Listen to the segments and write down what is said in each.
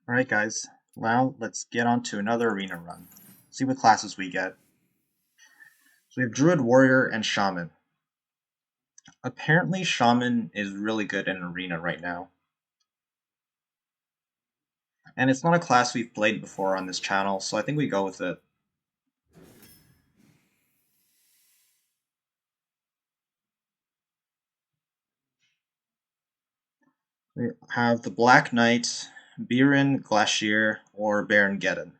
Alright guys, now let's get on to another arena run. See what classes we get. So we have Druid, Warrior, and Shaman. Apparently Shaman is really good in arena right now. And it's not a class we've played before on this channel, so I think we go with it. We have the Black Knight, Biren, Glacier, or Baron Geddon.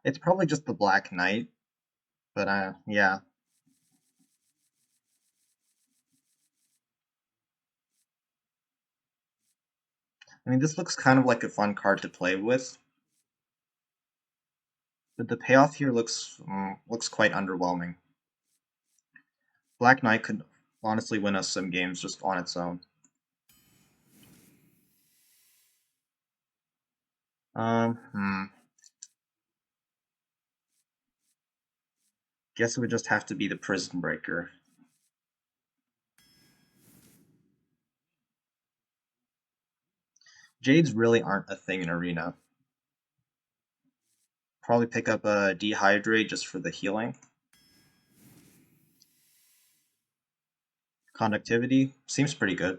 It's probably just the Black Knight, but yeah. I mean, this looks kind of like a fun card to play with, but the payoff here looks quite underwhelming. Black Knight could honestly win us some games just on its own. Um, hmm. Guess it would just have to be the Prison Breaker. Jades really aren't a thing in Arena. Probably pick up a Dehydrate just for the healing. Conductivity seems pretty good.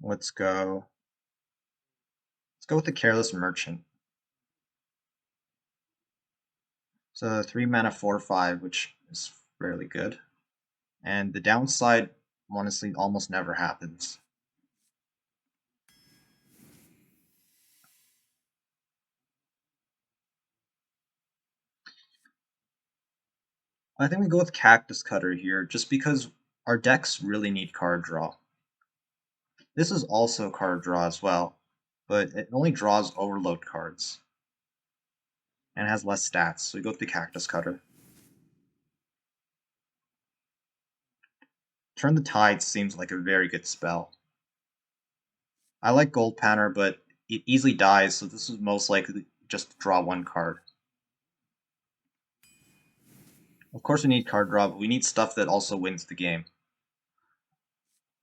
Let's go. Let's go with the Careless Merchant. So 3 mana 4/5, which is fairly good. And the downside, honestly, almost never happens. I think we go with Cactus Cutter here, just because our decks really need card draw. This is also card draw as well, but it only draws overload cards and has less stats, so we go with the Cactus Cutter. Turn the Tide seems like a very good spell. I like Gold Panner, but it easily dies, so this is most likely just draw one card. Of course we need card draw, but we need stuff that also wins the game.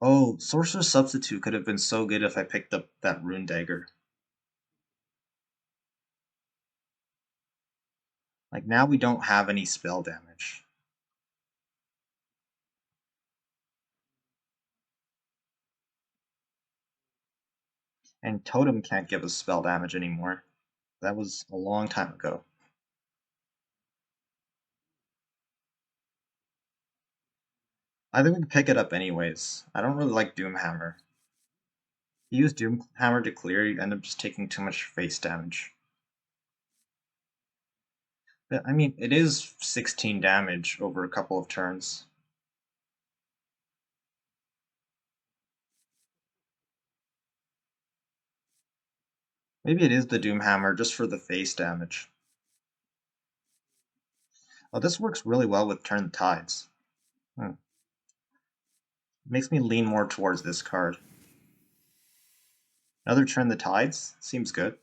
Oh, Sorcerer's Substitute could have been so good if I picked up that Rune Dagger. Like, now we don't have any spell damage. And Totem can't give us spell damage anymore. That was a long time ago. I think we can pick it up anyways. I don't really like Doomhammer. He used Doomhammer to clear, you end up just taking too much face damage. But, I mean, it is 16 damage over a couple of turns. Maybe it is the Doomhammer just for the face damage. Oh, this works really well with Turn the Tides. Makes me lean more towards this card. Another Turn the Tides? Seems good.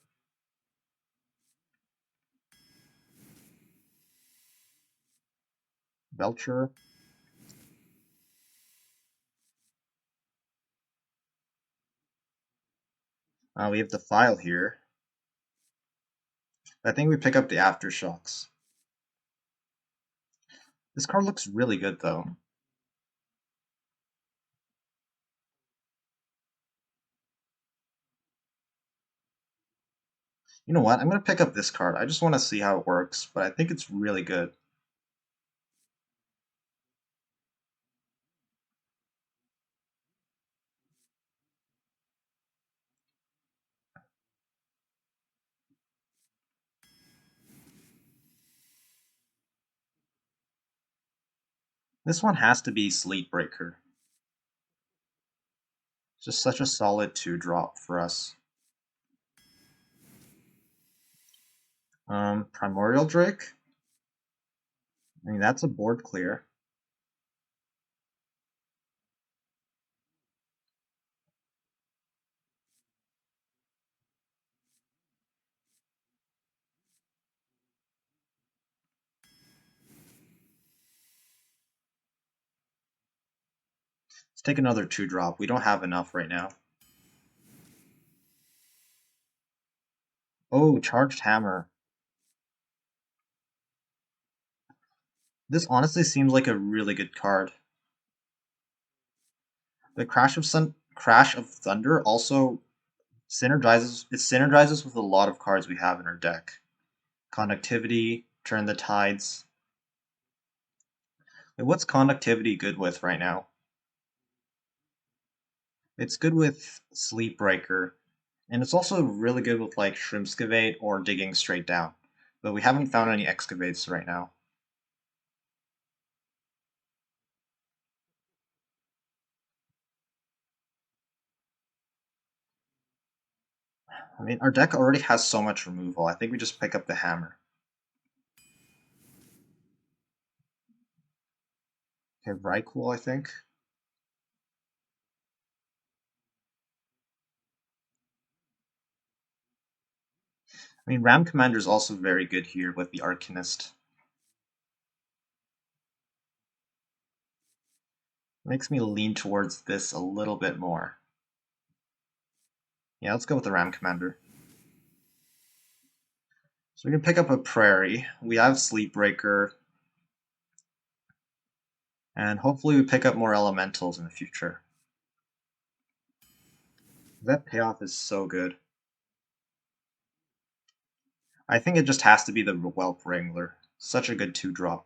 Belcher. We have the File here. I think we pick up the Aftershocks. This card looks really good, though. You know what? I'm going to pick up this card. I just want to see how it works, but I think it's really good. This one has to be Sleep Breaker. It's just such a solid 2-drop for us. Primordial Drake? I mean, that's a board clear. Let's take another 2-drop. We don't have enough right now. Oh, Charged Hammer. This honestly seems like a really good card. The Crash of Thunder also synergizes with a lot of cards we have in our deck. Conductivity, Turn the Tides. Wait, what's Conductivity good with right now? It's good with Sleep Breaker, and it's also really good with like Shrimpscavate or Digging Straight Down. But we haven't found any Excavates right now. I mean, our deck already has so much removal. I think we just pick up the hammer. Okay, Raikou, I think. I mean, Ram Commander is also very good here with the Arcanist. Makes me lean towards this a little bit more. Yeah, let's go with the Ram Commander. So we can pick up a Prairie. We have Sleepbreaker. And hopefully we pick up more Elementals in the future. That payoff is so good. I think it just has to be the Whelp Wrangler. Such a good 2-drop.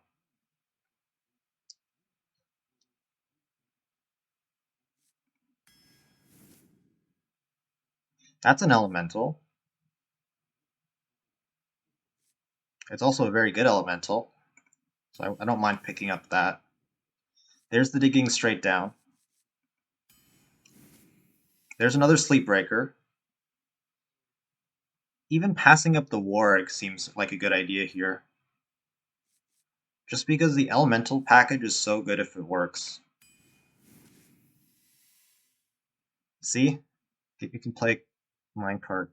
That's an Elemental. It's also a very good Elemental. So I don't mind picking up that. There's the Digging Straight Down. There's another Sleepbreaker. Even passing up the Warg seems like a good idea here. Just because the Elemental package is so good if it works. See? You can play Minecart.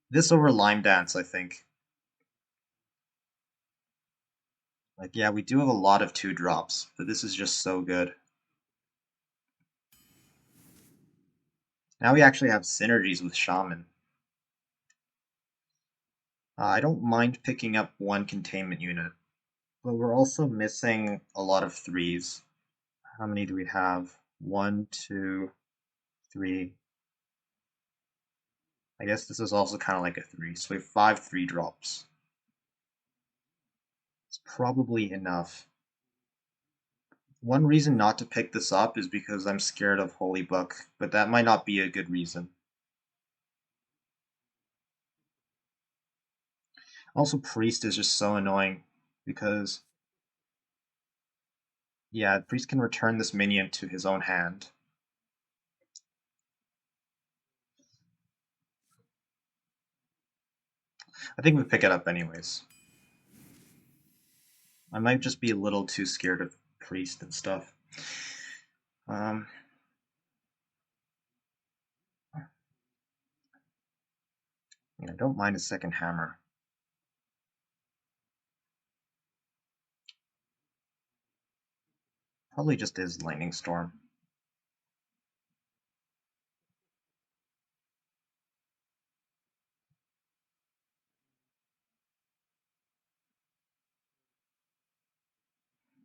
This over Lime Dance, I think. Like, yeah, we do have a lot of 2-drops, but this is just so good. Now we actually have synergies with Shaman. I don't mind picking up one containment unit, but we're also missing a lot of 3s. How many do we have? 1, 2, 3. I guess this is also kind of like a 3, so we have 5 3-drops. It's probably enough. One reason not to pick this up is because I'm scared of Holy Book, but that might not be a good reason. Also, Priest is just so annoying because, yeah, Priest can return this minion to his own hand. I think we pick it up anyways. I might just be a little too scared of Priest and stuff. Um, yeah, I don't mind a second hammer. Probably just is Lightning Storm.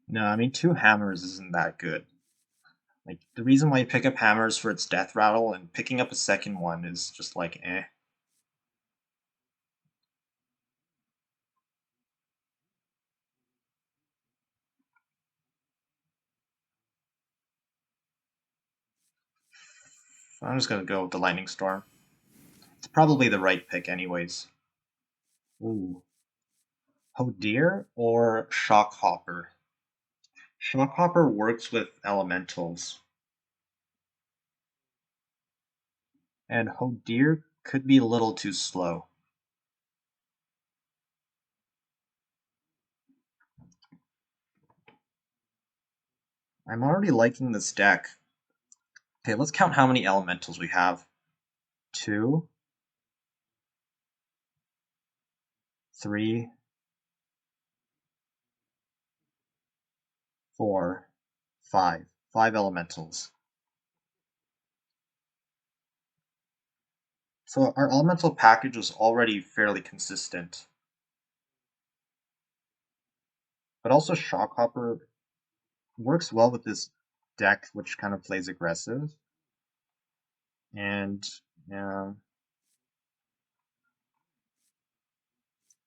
No, I mean, 2 hammers isn't that good. Like, the reason why you pick up hammers for its death rattle and picking up a second one is just like, eh. So I'm just gonna go with the Lightning Storm. It's probably the right pick anyways. Ooh. Hodir or Shockhopper? Shockhopper works with elementals, and Hodir could be a little too slow. I'm already liking this deck. Okay, let's count how many elementals we have. 2, 3, 4, 5. 5 elementals. So our elemental package is already fairly consistent. But also Shockhopper works well with this deck, which kind of plays aggressive. And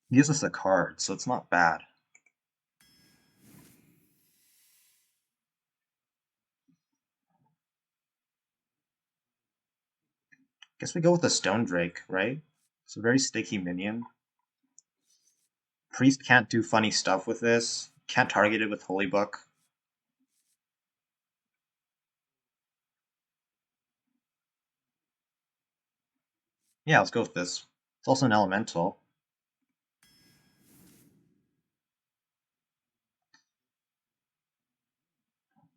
he gives us a card, so it's not bad. Guess we go with the Stone Drake, right? It's a very sticky minion. Priest can't do funny stuff with this. Can't target it with Holy Book. Yeah, let's go with this. It's also an elemental.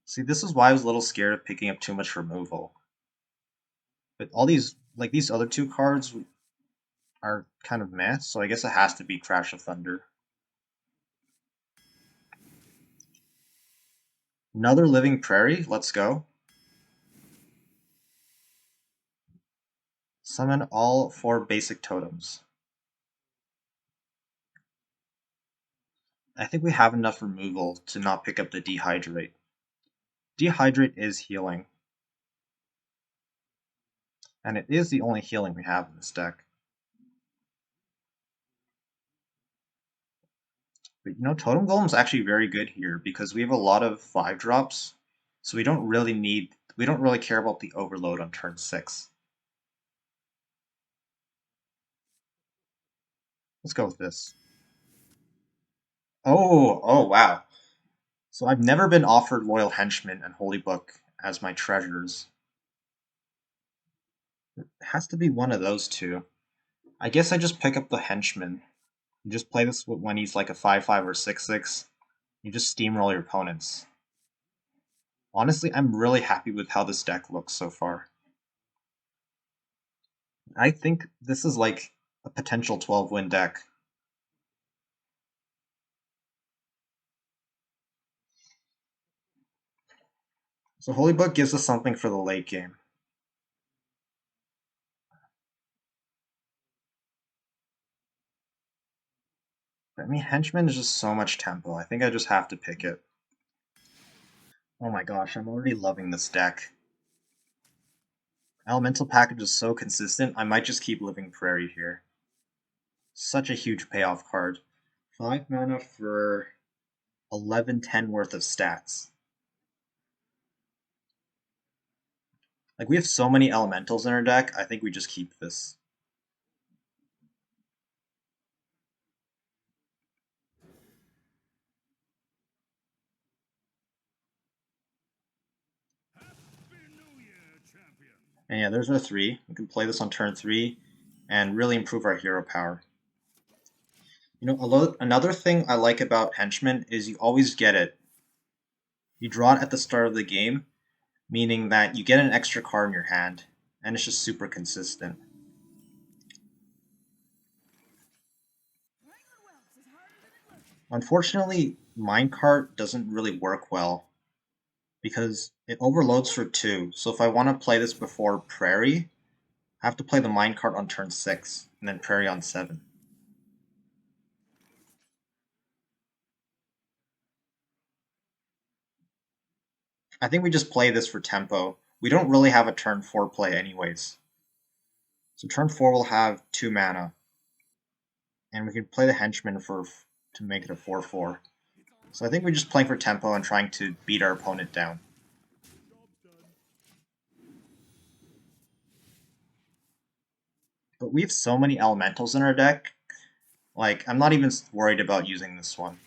See, this is why I was a little scared of picking up too much removal. But all these, like these other two cards, are kind of meh, so I guess it has to be Crash of Thunder. Another Living Prairie, let's go. Summon all 4 basic totems. I think we have enough removal to not pick up the Dehydrate. Dehydrate is healing. And it is the only healing we have in this deck. But Totem Golem's actually very good here because we have a lot of 5-drops, so we don't really care about the overload on turn 6. Let's go with this. Oh wow. So I've never been offered Loyal Henchman and Holy Book as my treasures. It has to be one of those two. I guess I just pick up the Henchman. You just play this when he's like a 5/5 or 6/6. You just steamroll your opponents. Honestly, I'm really happy with how this deck looks so far. I think this is like a potential 12-win deck. So Holy Book gives us something for the late game. I mean, Henchman is just so much tempo. I think I just have to pick it. Oh my gosh, I'm already loving this deck. Elemental package is so consistent, I might just keep Living Prairie here. Such a huge payoff card. 5 mana for 11-10 worth of stats. Like, we have so many elementals in our deck, I think we just keep this. And yeah, there's our 3. We can play this on turn 3 and really improve our hero power. Another thing I like about Henchman is you always get it. You draw it at the start of the game, meaning that you get an extra card in your hand, and it's just super consistent. Unfortunately, Minecart doesn't really work well because it overloads for 2. So if I want to play this before Prairie, I have to play the Minecart on turn 6 and then Prairie on 7. I think we just play this for tempo. We don't really have a turn 4 play anyways. So turn 4 will have 2 mana. And we can play the Henchman to make it a 4/4. So I think we're just playing for tempo and trying to beat our opponent down. But we have so many elementals in our deck, like, I'm not even worried about using this one.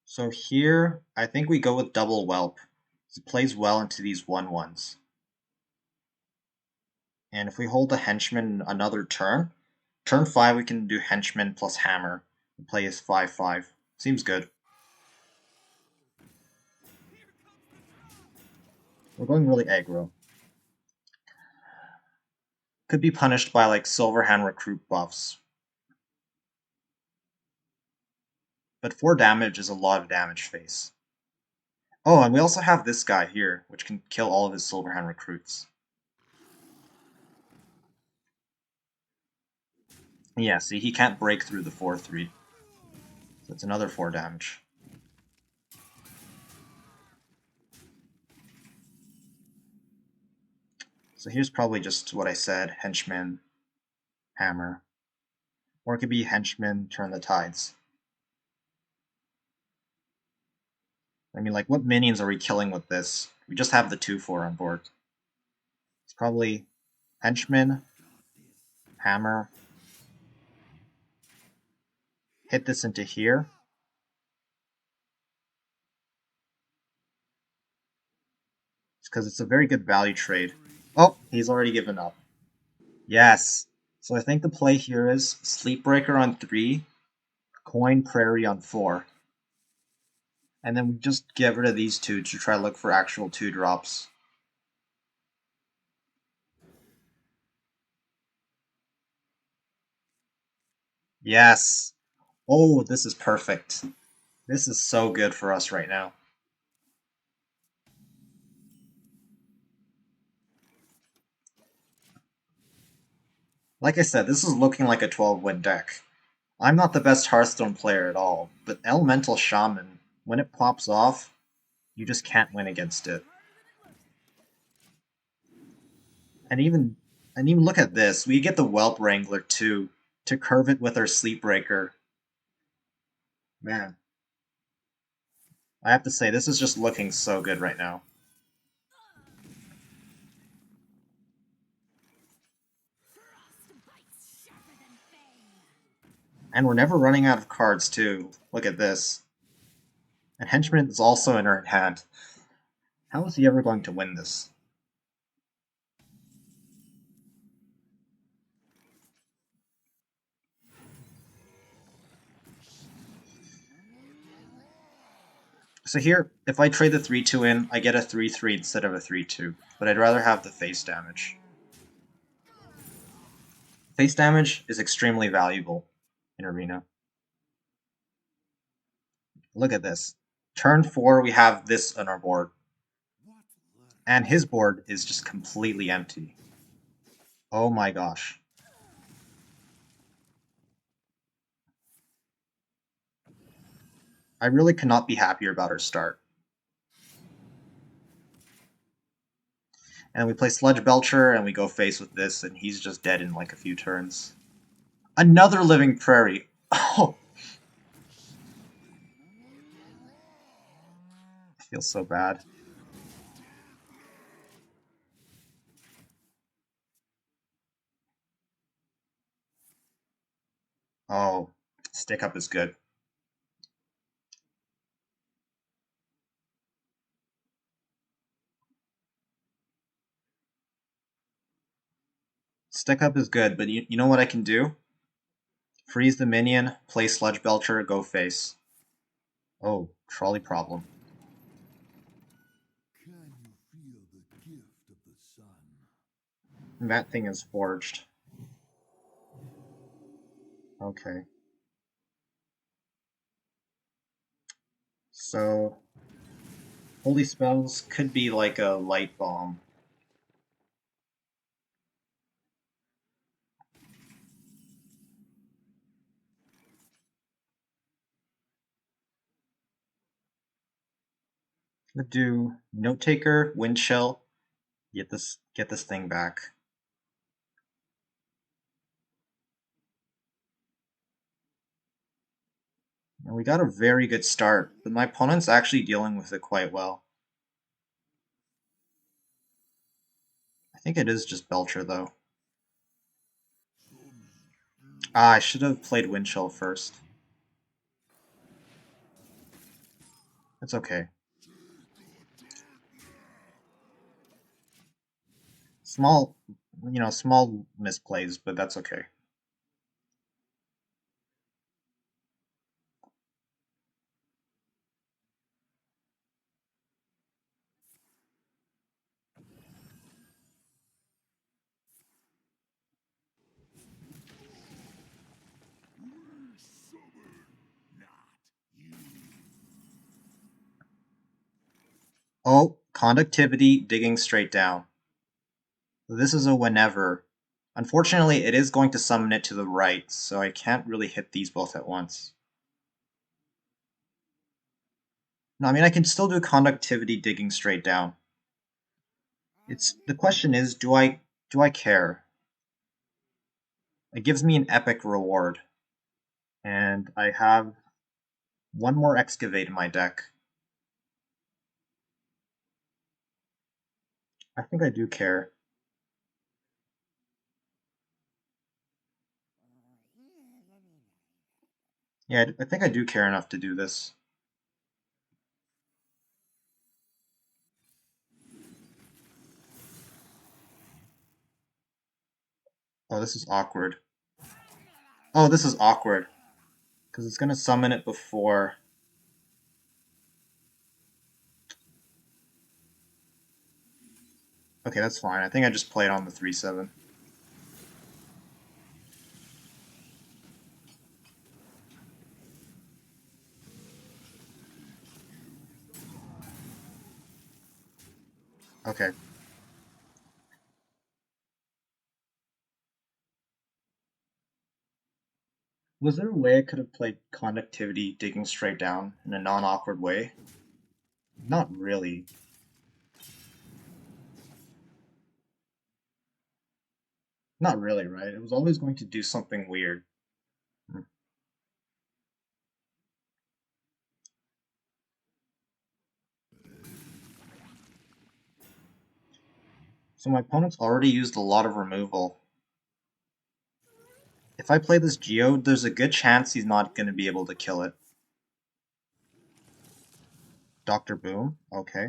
So here, I think we go with Double Whelp. It plays well into these 1/1s. And if we hold the Henchman another turn, turn 5 we can do Henchman plus Hammer and play as 5/5. Seems good. We're going really aggro. Could be punished by like Silverhand recruit buffs. but 4 damage is a lot of damage face. Oh, and we also have this guy here, which can kill all of his Silverhand recruits. Yeah, see, he can't break through the 4-3. So it's another 4 damage. So here's probably just what I said, henchman, hammer. Or it could be henchman, turn the tides. I mean, like, what minions are we killing with this? We just have the 2-4 on board. It's probably henchman, hammer, hit this into here. It's because it's a very good value trade. Oh, he's already given up. Yes. So I think the play here is Sleepbreaker on 3, Coin Prairie on 4. And then we just get rid of these two to try to look for actual 2-drops. Yes. Oh, this is perfect. This is so good for us right now. Like I said, this is looking like a 12-win deck. I'm not the best Hearthstone player at all, but Elemental Shaman, when it pops off, you just can't win against it. And even look at this. We get the Whelp Wrangler too to curve it with our Sleepbreaker. Man, I have to say this is just looking so good right now. And we're never running out of cards too. Look at this. And Henchman is also in our hand. How is he ever going to win this? So here, if I trade the 3-2 in, I get a 3-3 instead of a 3-2, but I'd rather have the face damage. Face damage is extremely valuable in Arena. Look at this. Turn 4, we have this on our board. And his board is just completely empty. Oh my gosh. I really could not be happier about our start. And we play Sludge Belcher, and we go face with this, and he's just dead in like a few turns. Another Living Prairie! Oh! I feel so bad. Oh, Stick Up is good. Stick Up is good, but you know what I can do? Freeze the minion, play Sludge Belcher, go face. Oh, trolley problem. And that thing is forged. Okay. So, holy spells could be like a light bomb. Could do Note Taker, Wind Shell, get this thing back. And we got a very good start, but my opponent's actually dealing with it quite well. I think it is just Belcher though. Ah, I should have played Wind Shell first. It's okay. Small, small misplays, but that's okay. Oh, conductivity, digging straight down. This is a whenever. Unfortunately, it is going to summon it to the right, so I can't really hit these both at once. No, I mean, I can still do conductivity, digging straight down. The question is, do I care? It gives me an epic reward, and I have one more excavate in my deck. I think I do care. Yeah, I think I do care enough to do this. Oh, this is awkward. Oh, this is awkward. Because it's going to summon it before. Okay, that's fine. I think I just played on the 3/7. Okay. Was there a way I could have played conductivity digging straight down in a non-awkward way? Not really. Not really, right? It was always going to do something weird. Hmm. So my opponent's already used a lot of removal. If I play this Geode, there's a good chance he's not going to be able to kill it. Dr. Boom? Okay.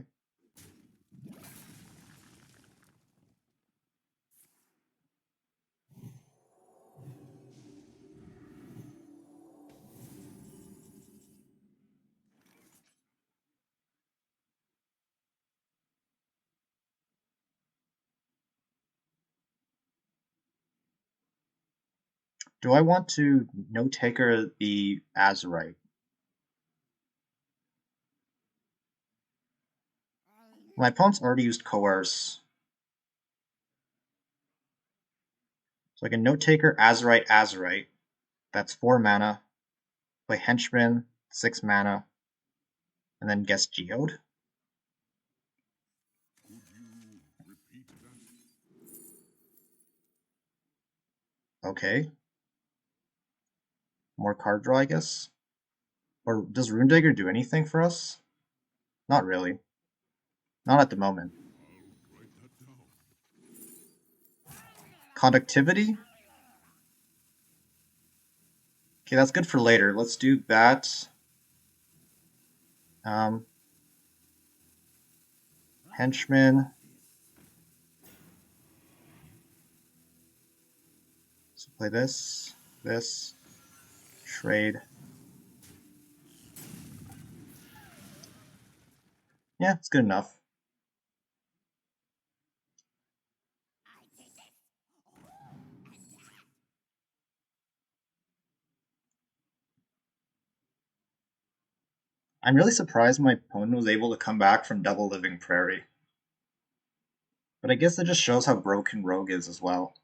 Do I want to no-taker the Azurite? My opponent's already used Coerce. So I can no-taker Azurite, Azurite. That's 4 mana. Play Henchman, 6 mana. And then guess Geode? Okay. More card draw, I guess? Or does Rune Digger do anything for us? Not really. Not at the moment. Conductivity? Okay, that's good for later. Let's do that. Um, Henchman. So play this, trade. Yeah, it's good enough. I'm really surprised my opponent was able to come back from double living Prairie. But I guess it just shows how broken Rogue is as well.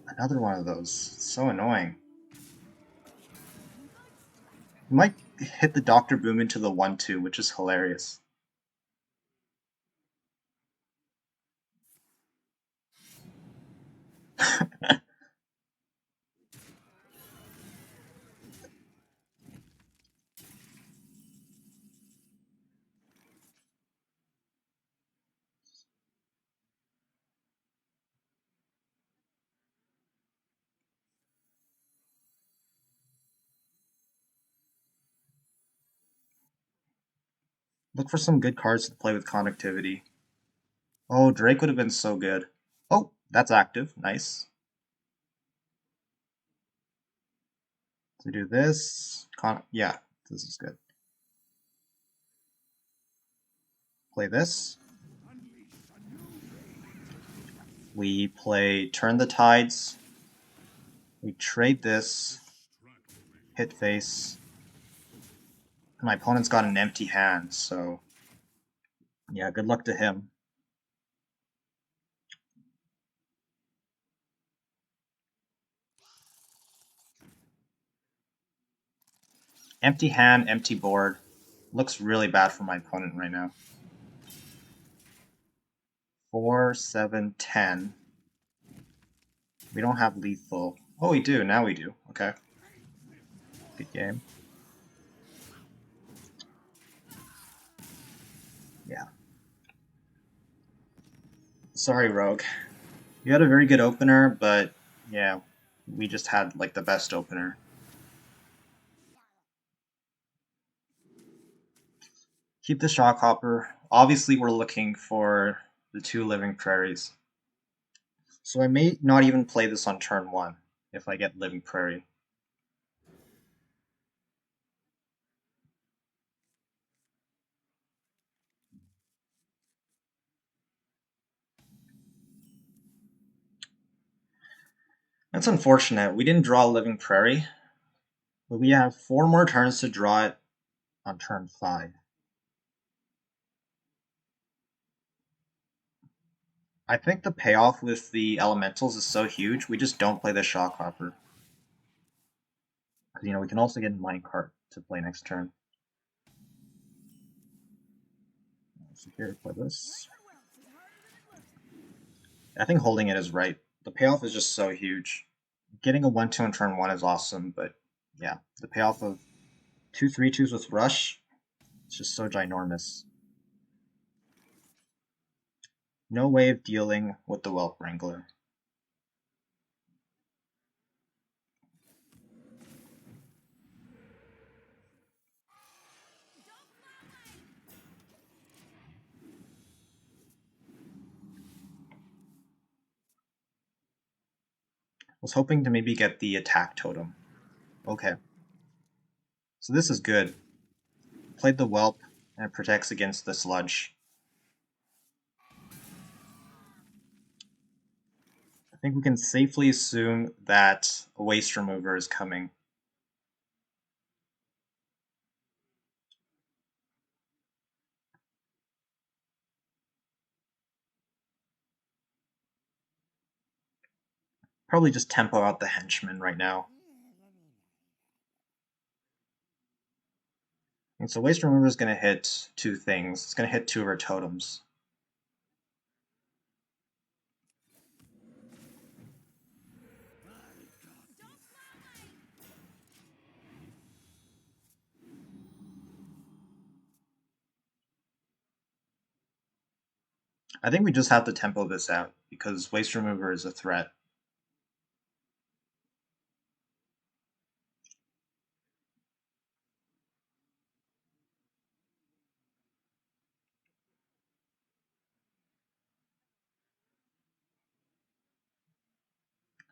Another one of those. It's so annoying. You might hit the Dr. Boom into the 1/2, which is hilarious. Look for some good cards to play with conductivity. Oh, Drake would have been so good. Oh, that's active. Nice. To do this. Yeah, this is good. Play this. We play Turn the Tides. We trade this. Hit face. My opponent's got an empty hand, so yeah, good luck to him. Empty hand, empty board. Looks really bad for my opponent right now. 4, 7, 10. We don't have lethal. Oh, we do. Now we do. Okay. Good game. Yeah. Sorry, Rogue. You had a very good opener, but yeah, we just had like the best opener. Keep the Shockhopper. Obviously, we're looking for the 2 Living Prairies. So I may not even play this on turn 1 if I get Living Prairie. That's unfortunate. We didn't draw Living Prairie, but we have 4 more turns to draw it on turn 5. I think the payoff with the elementals is so huge, we just don't play the Shockhopper. Because, we can also get Minecart to play next turn. So here, play this. I think holding it is right. The payoff is just so huge. Getting a 1-2 on turn 1 is awesome, but yeah, the payoff of 2 3-2s with Rush, it's just so ginormous. No way of dealing with the Whelp Wrangler. Was hoping to maybe get the attack totem. Okay. So this is good. Played the Whelp, and it protects against the Sludge. I think we can safely assume that a Waste Remover is coming. Probably just tempo out the Henchman right now. And so Waste Remover is going to hit 2 things. It's going to hit 2 of our totems. I think we just have to tempo this out, because Waste Remover is a threat.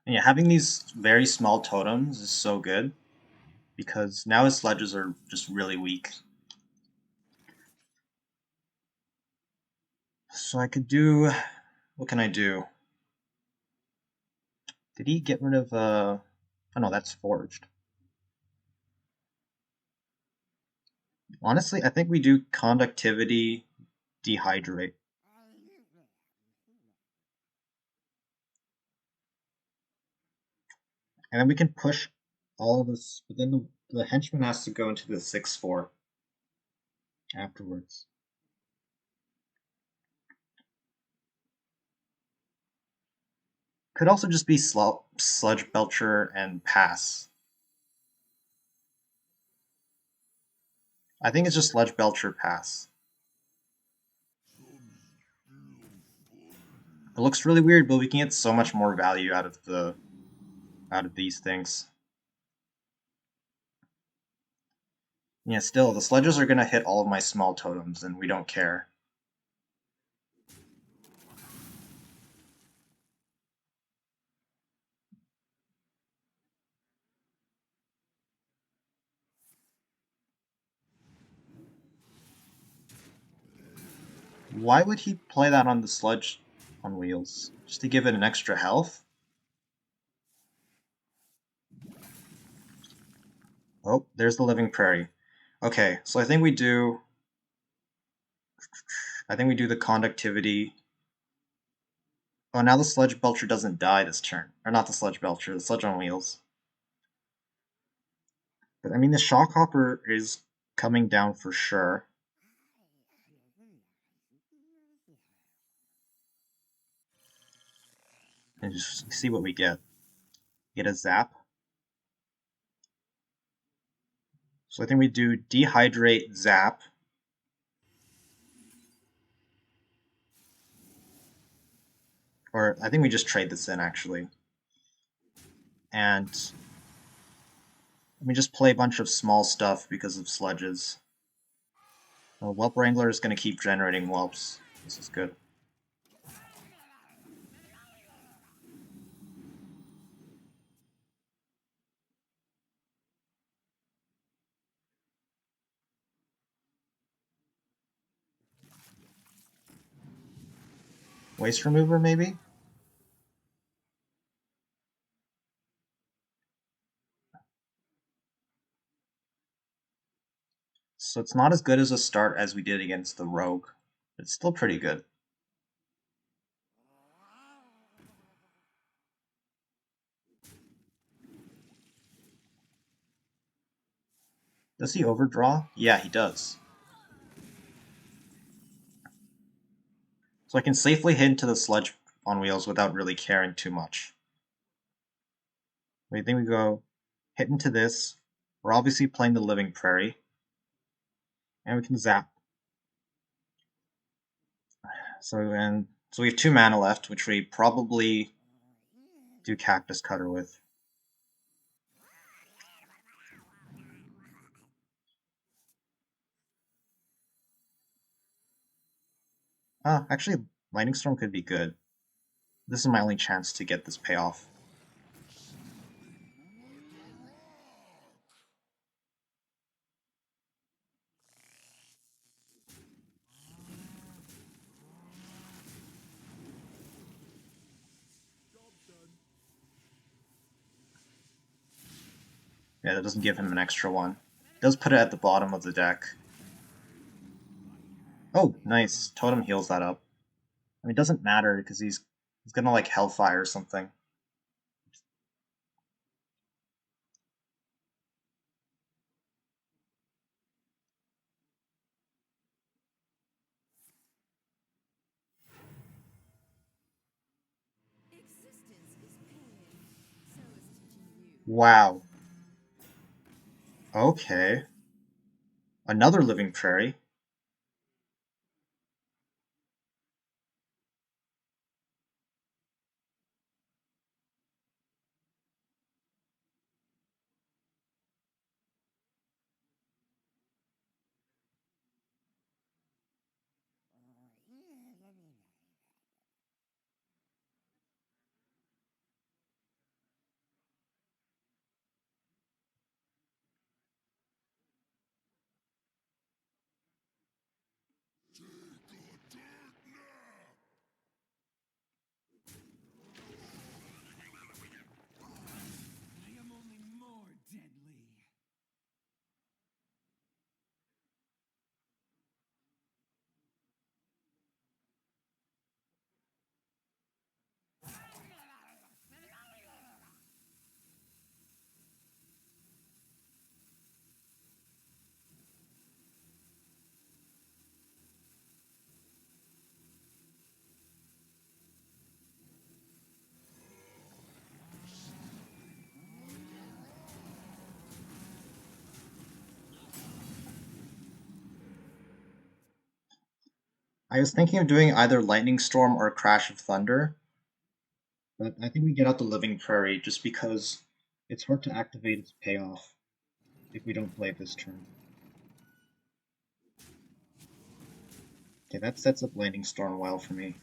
And yeah, having these very small totems is so good, because now his Sledges are just really weak. So I could do... What can I do? Did he get rid of... Oh no, that's Forged. Honestly, I think we do Conductivity, Dehydrate. And then we can push all of this, but then the henchman has to go into the 6-4 afterwards. Could also just be Sludge Belcher and pass. I think it's just Sludge Belcher pass. It looks really weird, but we can get so much more value out of these things. Yeah, still, the Sledges are gonna hit all of my small totems, and we don't care. Why would he play that on the Sludge on wheels? Just to give it an extra health? Oh, there's the Living Prairie. Okay, so I think we do the conductivity. Oh, now the Sludge Belcher doesn't die this turn. Or not the Sludge Belcher, the Sludge on Wheels. But I mean, the Shock Hopper is coming down for sure. And just see what we get. Get a Zap. So I think we do Dehydrate, Zap. Or I think we just trade this in, actually. And we just play a bunch of small stuff because of Sludges. Whelp Wrangler is going to keep generating Whelps. This is good. Waste Remover, maybe? So it's not as good as a start as we did against the Rogue. But it's still pretty good. Does he overdraw? Yeah, he does. So I can safely hit into the Sludge on Wheels without really caring too much. I think we go hit into this. We're obviously playing the Living Prairie. And we can zap. So we have 2 mana left, which we probably do Cactus Cutter with. Actually, Lightning Storm could be good. This is my only chance to get this payoff. Yeah, that doesn't give him an extra one. It does put it at the bottom of the deck. Oh, nice. Totem heals that up. I mean, it doesn't matter because he's gonna like Hellfire or something. Wow. Okay. Another Living Prairie. I was thinking of doing either Lightning Storm or Crash of Thunder, but I think we get out the Living Prairie just because it's hard to activate its payoff if we don't play it this turn. Okay, that sets up Lightning Storm well for me.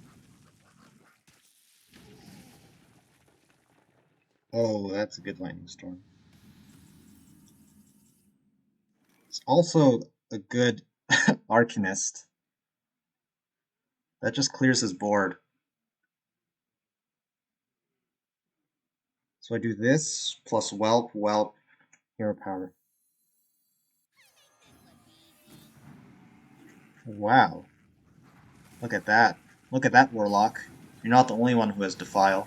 Oh, that's a good Lightning Storm. It's also a good Arcanist. That just clears his board. So I do this plus Whelp, Whelp, Hero Power. Wow. Look at that. Look at that, Warlock. You're not the only one who has Defile.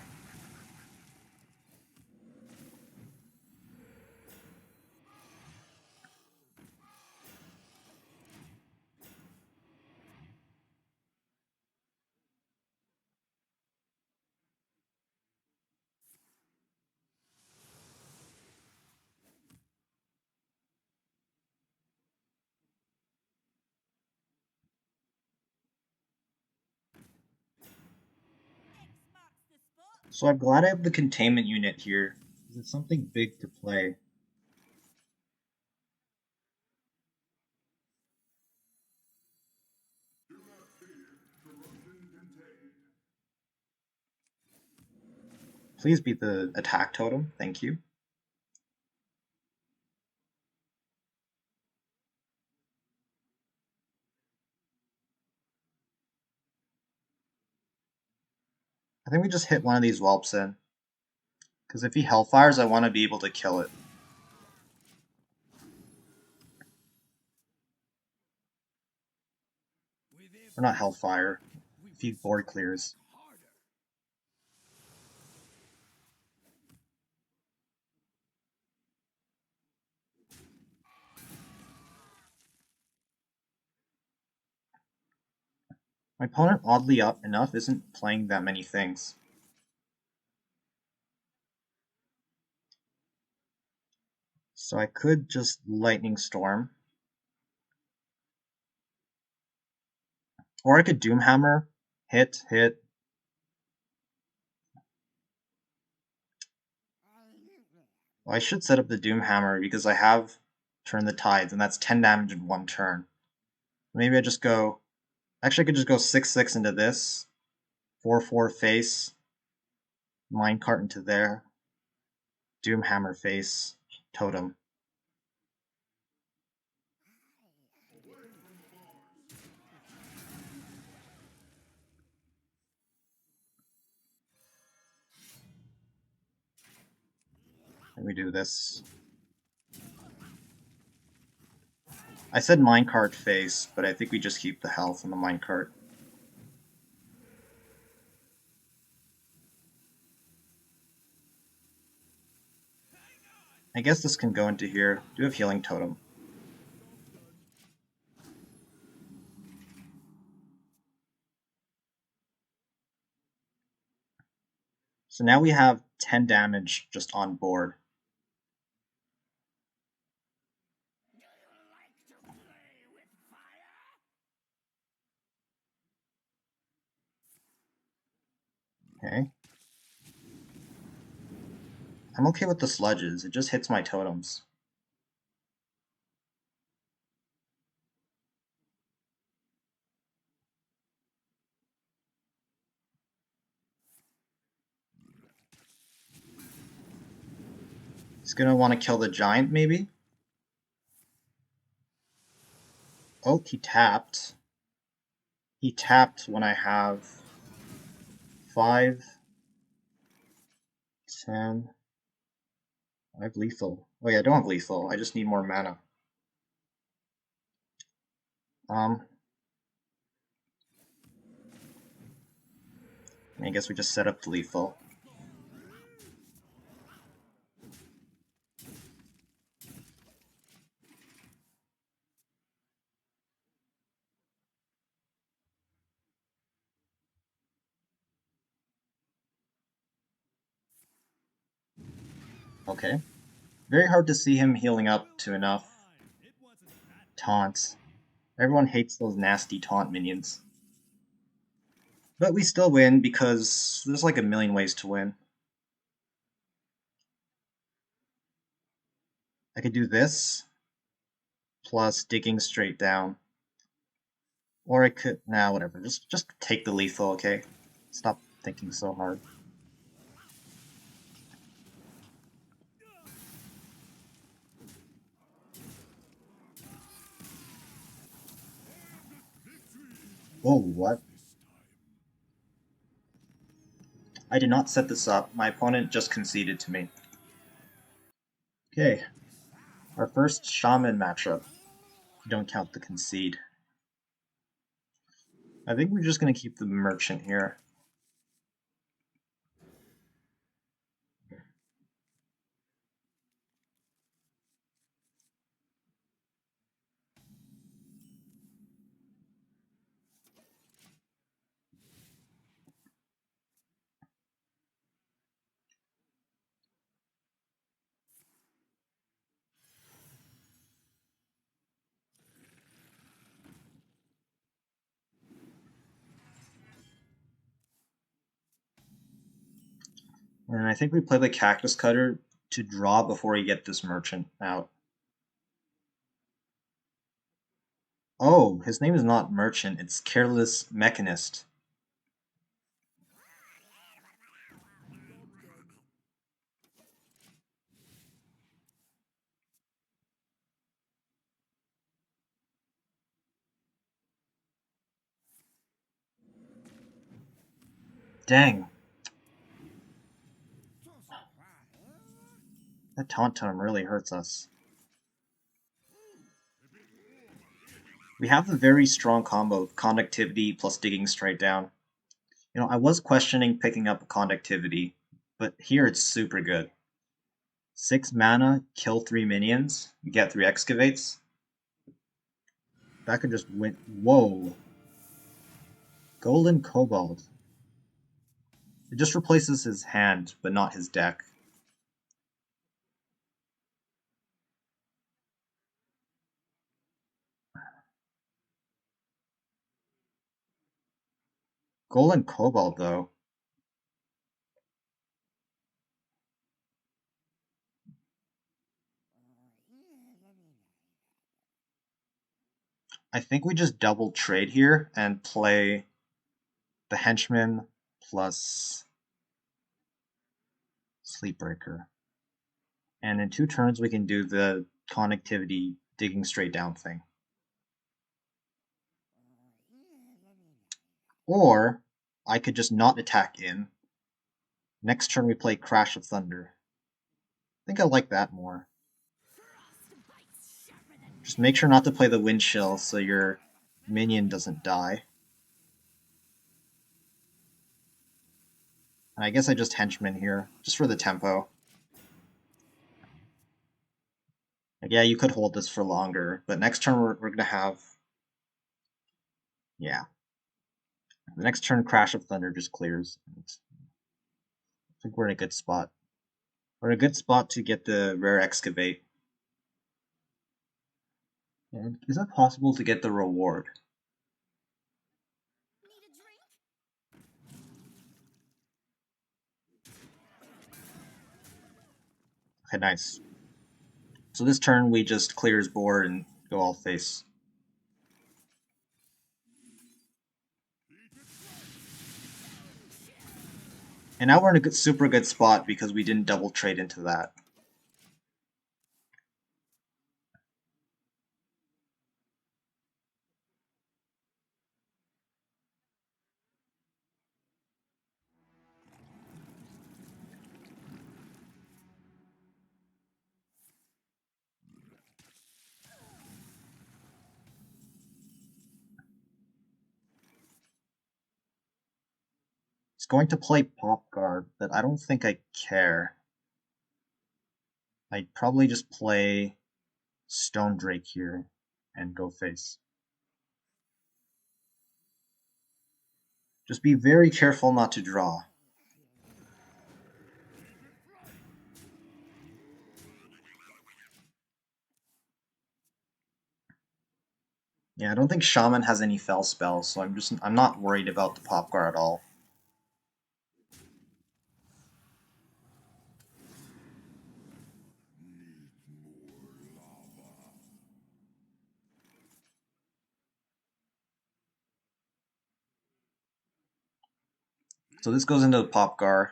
So I'm glad I have the containment unit here, because it's something big to play. Please be the attack totem, thank you. I think we just hit one of these whelps in. Because if he hellfires, I want to be able to kill it. Or not hellfire, if he board clears. My opponent, oddly enough, isn't playing that many things. So I could just Lightning Storm. Or I could Doomhammer. Hit, hit. Well, I should set up the Doomhammer because I have Turn the Tides, and that's 10 damage in one turn. Maybe I just go... Actually, I could just go 6/6 into this. 4/4 face. Minecart into there. Doomhammer face. Totem. And we do this. I said minecart face, but I think we just keep the health on the minecart. I guess this can go into here. Do have healing totem. So now we have 10 damage just on board. Okay. I'm okay with the sludges, it just hits my totems. He's gonna want to kill the giant, maybe? Oh, he tapped. He tapped when I have 5, 10. I have lethal. Oh yeah, I don't have lethal. I just need more mana. I guess we just set up the lethal. Okay. Very hard to see him healing up to enough. Taunts. Everyone hates those nasty taunt minions. But we still win because there's like a million ways to win. I could do this, plus digging straight down. Or I could, nah, whatever, just take the lethal, okay? Stop thinking so hard. Whoa, what? I did not set this up, my opponent just conceded to me. Okay, our first Shaman matchup. Don't count the concede. I think we're just going to keep the merchant here. And I think we play the Cactus Cutter to draw before we get this merchant out. Oh, his name is not Merchant, it's Careless Mechanist. Dang, that taunt tome really hurts us. We have a very strong combo of Conductivity plus Digging Straight Down. I was questioning picking up Conductivity, but here it's super good. 6 mana, kill 3 minions, get 3 Excavates. That could just win. Whoa. Golden Cobalt. It just replaces his hand, but not his deck. Golden Cobalt, though. I think we just double trade here and play the Henchman plus Sleepbreaker. And in 2 turns, we can do the Connectivity digging straight down thing. Or I could just not attack in. Next turn, we play Crash of Thunder. I think I like that more. Just make sure not to play the Wind Chill so your minion doesn't die. And I guess I just Henchman here, just for the tempo. Like, yeah, you could hold this for longer, but next turn we're going to have... Yeah. The next turn, Crash of Thunder just clears. I think we're in a good spot. We're in a good spot to get the rare Excavate. And is it possible to get the reward? Okay, nice. So this turn we just clear his board and go all face. And now we're in a super good spot because we didn't double trade into that. It's going to play Pop Guard, but I don't think I care. I'd probably just play Stone Drake here and go face. Just be very careful not to draw. Yeah, I don't think Shaman has any fell spells, so I'm not worried about the Pop Guard at all. So this goes into the Pop Guard,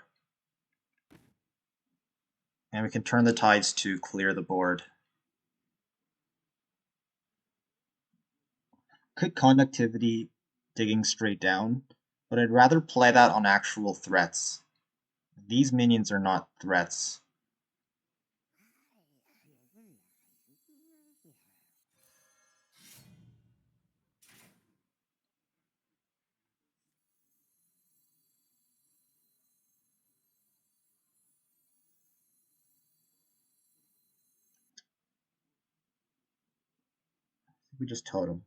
and we can turn the tides to clear the board. Could Conductivity digging straight down, but I'd rather play that on actual threats. These minions are not threats. We just totem.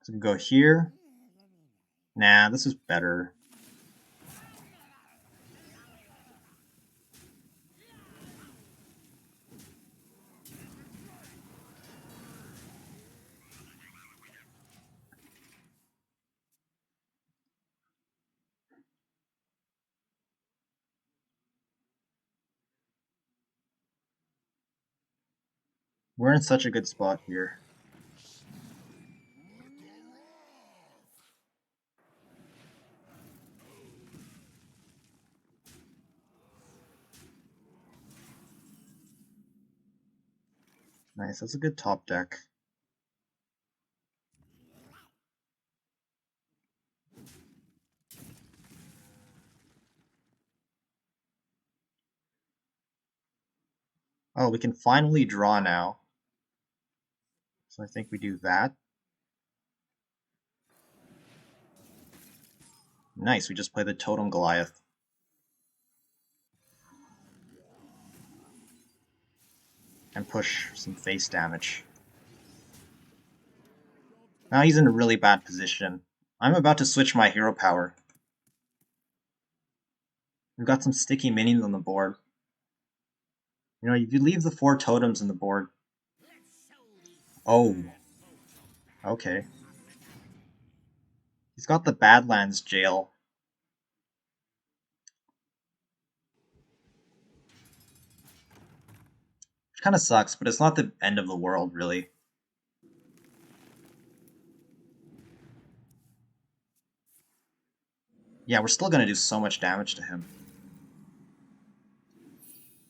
So we can go here. Nah, this is better. We're in such a good spot here. Nice, that's a good top deck. Oh, we can finally draw now. So I think we do that. Nice, we just play the Totem Goliath. And push some face damage. Now he's in a really bad position. I'm about to switch my hero power. We've got some sticky minions on the board. You know, if you leave the 4 totems in the board... Oh. Okay. He's got the Badlands jail. Which kind of sucks, but it's not the end of the world, really. Yeah, we're still going to do so much damage to him.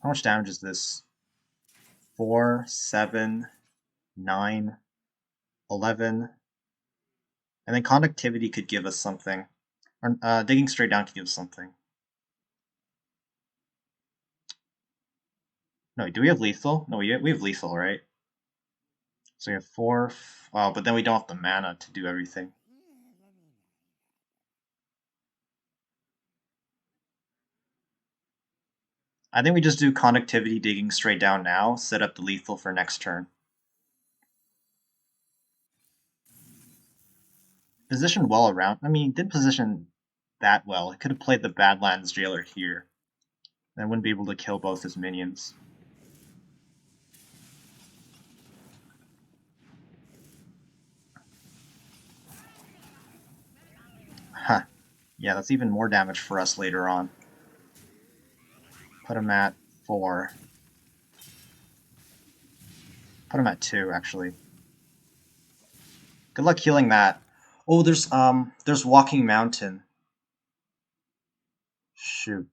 How much damage is this? 4, 7, 9, 11. And then Conductivity could give us something. Or, Digging Straight Down could give us something. No, do we have Lethal? No, we have Lethal, right? So we have 4... Oh, but then we don't have the mana to do everything. I think we just do Conductivity, Digging Straight Down now, set up the Lethal for next turn. Position well around. I mean, didn't position that well. He could have played the Badlands Jailer here. Then wouldn't be able to kill both his minions. Huh. Yeah, that's even more damage for us later on. Put him at 4. Put him at 2, actually. Good luck healing that. Oh, there's Walking Mountain. Shoot.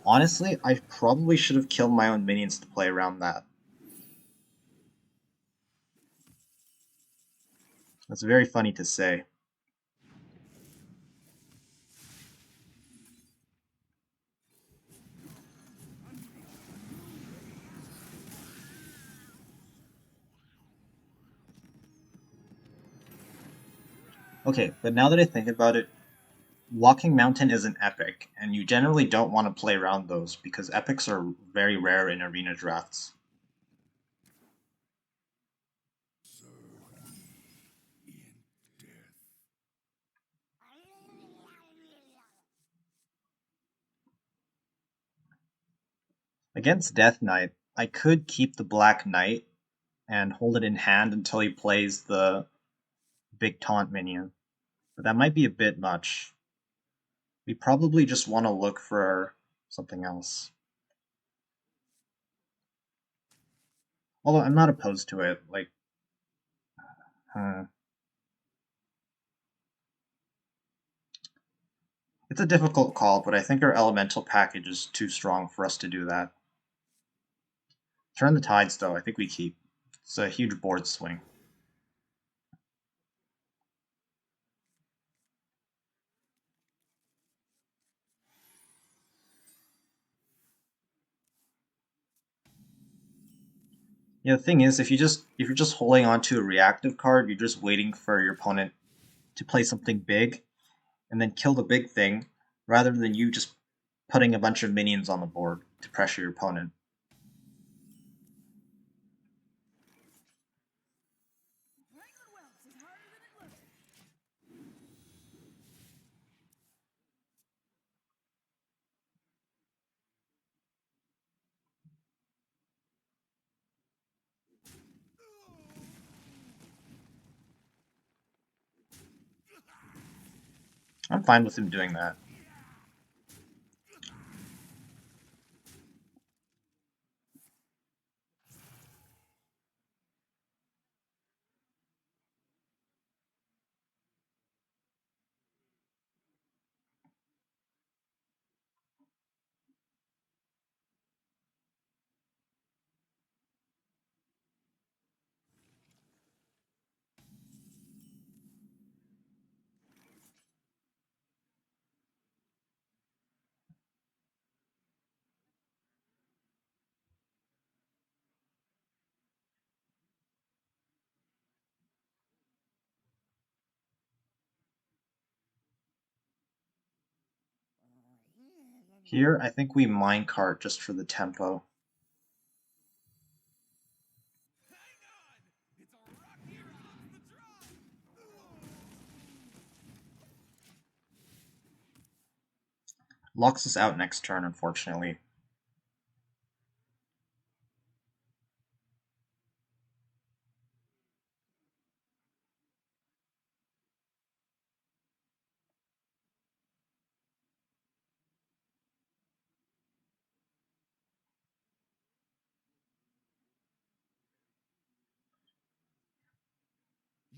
Honestly, I probably should have killed my own minions to play around that. That's very funny to say. Okay, but now that I think about it, Walking Mountain is an epic, and you generally don't want to play around those because epics are very rare in arena drafts. Against Death Knight, I could keep the Black Knight and hold it in hand until he plays the big taunt minion, but that might be a bit much. We probably just want to look for something else. Although I'm not opposed to it, like, it's a difficult call, but I think our elemental package is too strong for us to do that. Turn the Tides, though, I think we keep. It's a huge board swing. Yeah, the thing is, if you're just holding on to a reactive card, you're just waiting for your opponent to play something big, and then kill the big thing, rather than you just putting a bunch of minions on the board to pressure your opponent. I'm fine with him doing that. Here, I think we minecart just for the tempo. Locks us out next turn, unfortunately.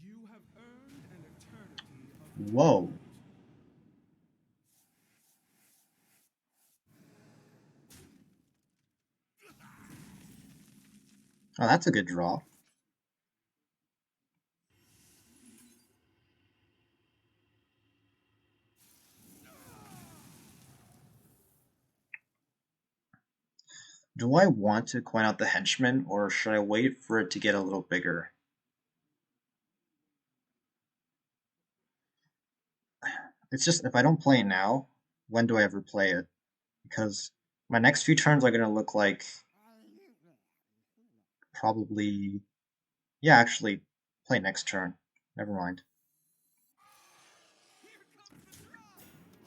You have earned an eternity of Whoa. Oh, that's a good draw. Do I want to coin out the henchman, or should I wait for it to get a little bigger? It's just, if I don't play it now, when do I ever play it? Because my next few turns are going to look like probably... Yeah, actually, play next turn. Never mind.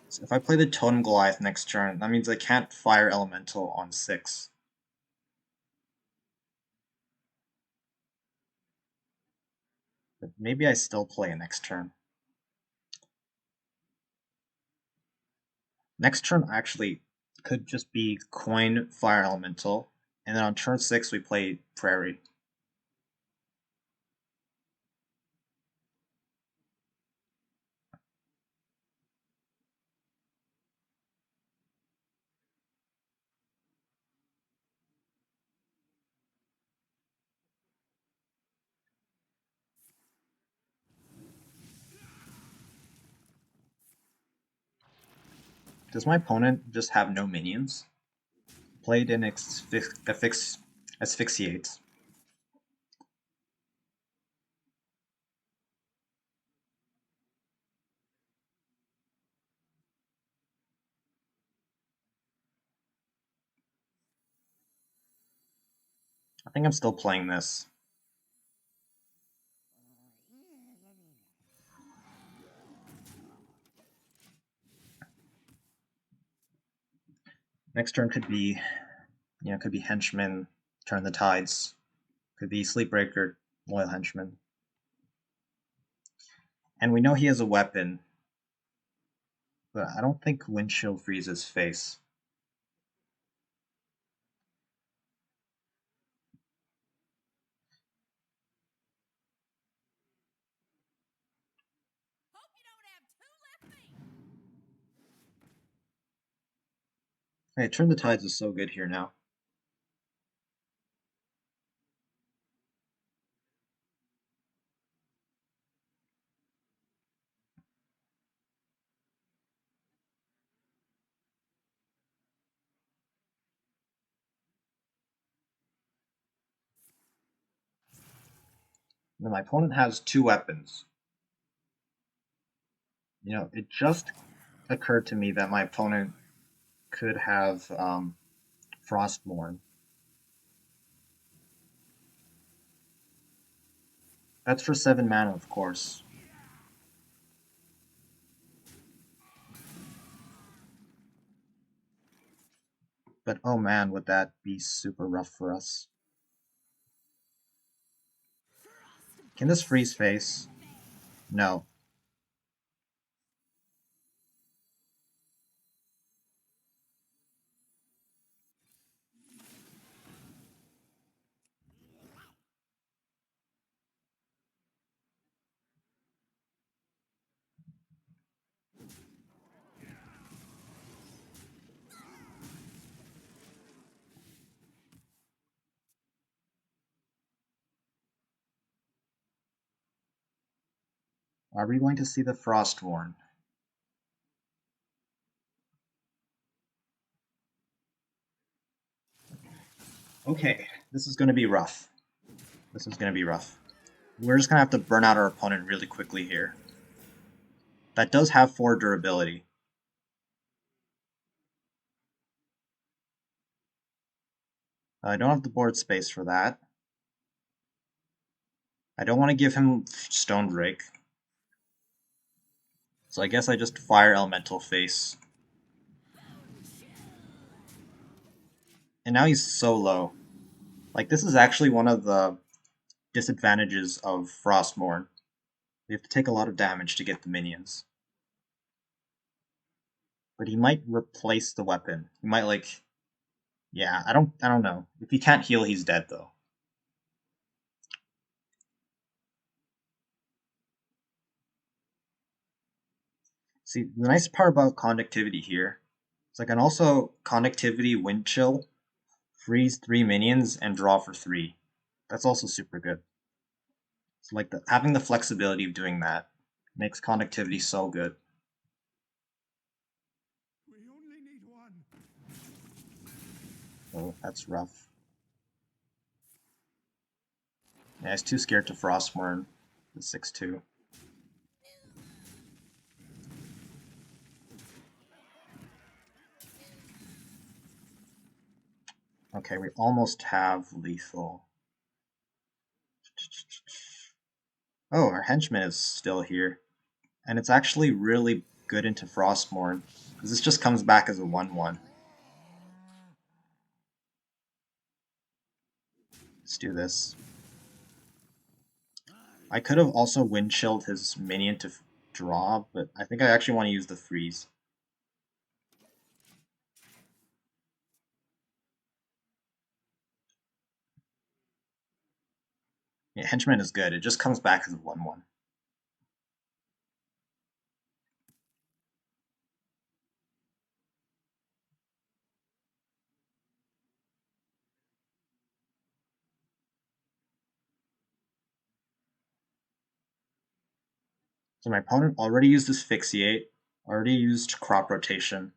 So if I play the Totem Goliath next turn, that means I can't fire Elemental on 6. But maybe I still play next turn. Next turn actually could just be coin Fire Elemental, and then on turn 6 we play Prairie. Does my opponent just have no minions? Played in Asphyxiate. I think I'm still playing this. Next turn could be, could be Henchman, Turn the Tides. Could be Sleepbreaker, Loyal Henchman. And we know he has a weapon, but I don't think Windshield freezes face. Hey, Turn the Tides is so good here now. Now my opponent has 2 weapons. It just occurred to me that my opponent could have Frostmourne. That's for 7 mana, of course. But oh man, would that be super rough for us. Can this freeze face? No. Are we going to see the Frostmourne? Okay, this is going to be rough. This is going to be rough. We're just going to have to burn out our opponent really quickly here. That does have 4 durability. I don't have the board space for that. I don't want to give him Stone Drake. So I guess I just fire Elemental Face. And now he's so low. Like, this is actually one of the disadvantages of Frostmourne. You have to take a lot of damage to get the minions. But he might replace the weapon. He might like yeah, I don't know. If he can't heal, he's dead though. See, the nice part about conductivity here is I can also conductivity wind chill, freeze 3 minions, and draw for 3. That's also super good. So like having the flexibility of doing that makes conductivity so good. We only need one. Oh, that's rough. Yeah, he's too scared to Frostmourne the 6-2. Okay, we almost have lethal. Oh, our henchman is still here. And it's actually really good into Frostmourne, because this just comes back as a 1-1. Let's do this. I could have also wind chilled his minion to draw, but I think I actually want to use the freeze. Yeah, henchman is good. It just comes back as a 1-1. So my opponent already used Asphyxiate, already used Crop Rotation,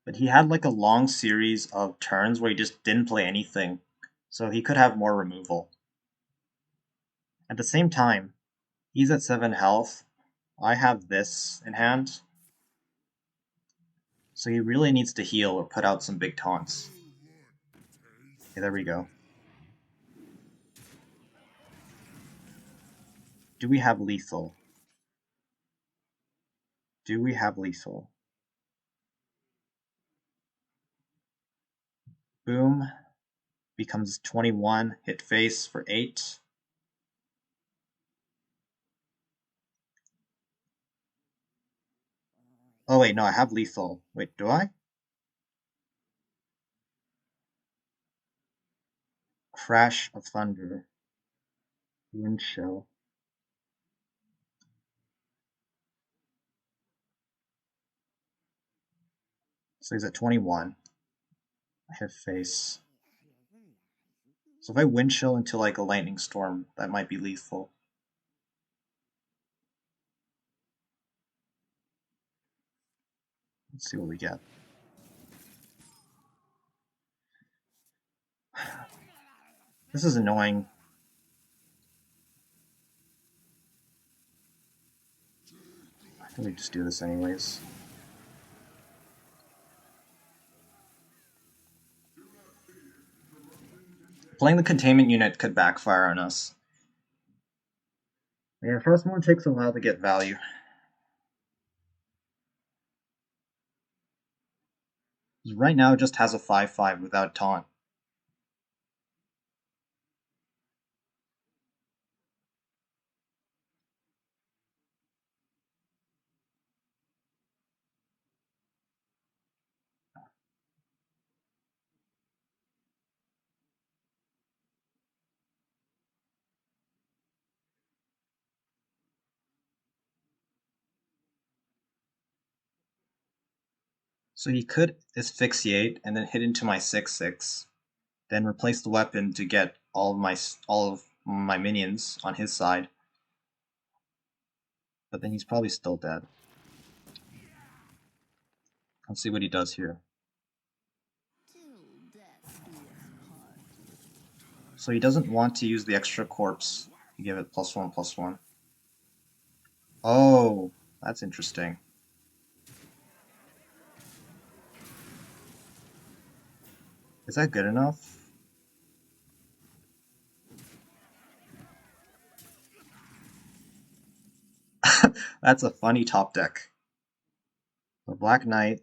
but he had like a long series of turns where he just didn't play anything, so he could have more removal. At the same time, he's at 7 health, I have this in hand, so he really needs to heal or put out some big taunts. Okay, there we go. Do we have lethal? Do we have lethal? Boom. Becomes 21. Hit face for 8. Oh wait, no, I have lethal. Wait, do I? Crash of Thunder. Wind Chill. So he's at 21. I hit face. So if I wind chill into like a lightning storm, that might be lethal. Let's see what we get. This is annoying. Let me just do this anyways. Playing the containment unit could backfire on us. Yeah, Frostmourne takes a while to get value. Right now it just has a 5/5 without taunt. So he could asphyxiate and then hit into my 6/6, then replace the weapon to get all of my minions on his side. But then he's probably still dead. Let's see what he does here. So he doesn't want to use the extra corpse to give it +1/+1. Oh, that's interesting. Is that good enough? That's a funny top deck. The Black Knight,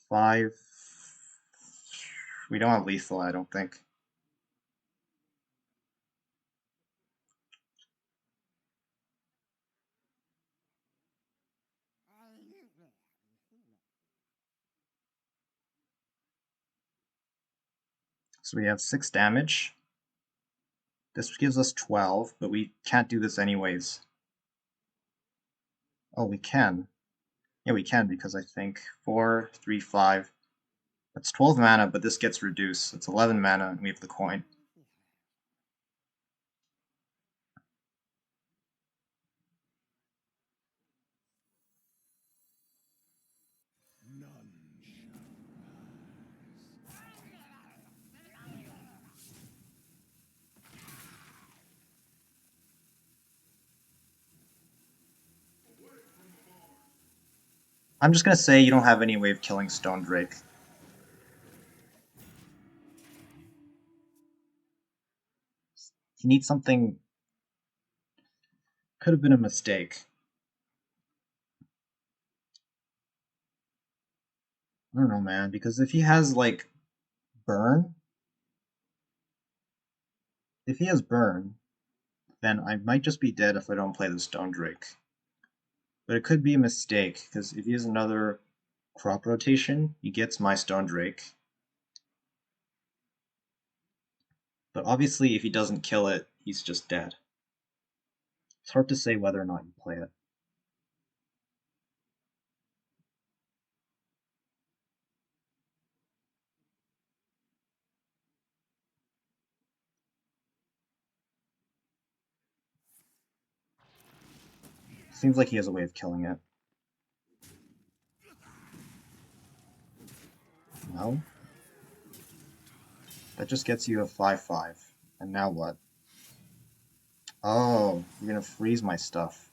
5. We don't have lethal, I don't think. So we have 6 damage. This gives us 12, but we can't do this anyways. Oh, we can. Yeah, we can because I think 4, 3, 5. That's 12 mana, but this gets reduced. It's 11 mana, and we have the coin. None shall I'm just gonna say you don't have any way of killing Stone Drake. You need something. Could have been a mistake. I don't know, man, because if he has, like, burn, if he has burn, then I might just be dead if I don't play the Stone Drake. But it could be a mistake, because if he has another crop rotation, he gets my Stone Drake. But obviously, if he doesn't kill it, he's just dead. It's hard to say whether or not you play it. Seems like he has a way of killing it. No? That just gets you a 5/5. And now what? Oh, you're gonna freeze my stuff.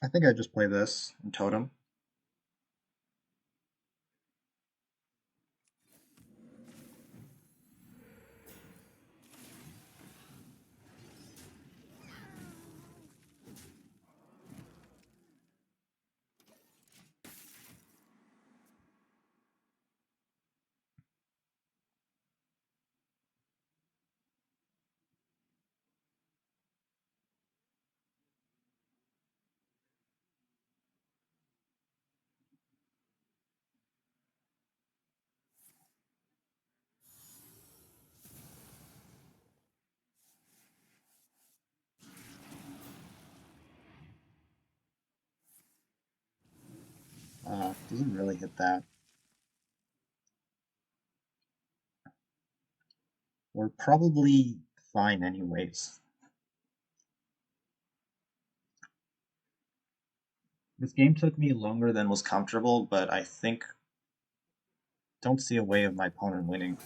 I think I just play this and totem. Doesn't really hit that. We're probably fine anyways. This game took me longer than was comfortable, but I think don't see a way of my opponent winning.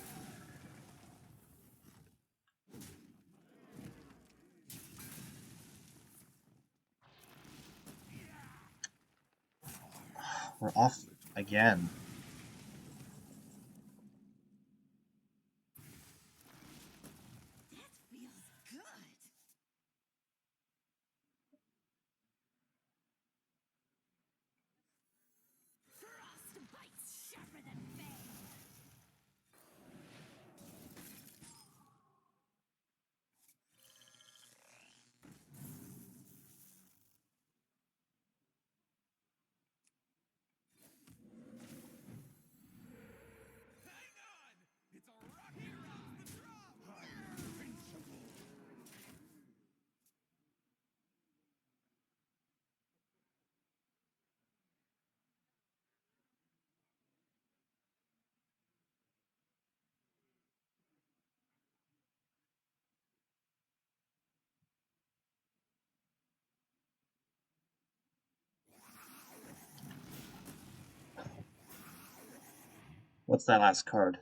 We're off again. That feels good. Frostbite's sharper than bane. Hang on! It's a rocket around the drum! Invincible! What's that last card?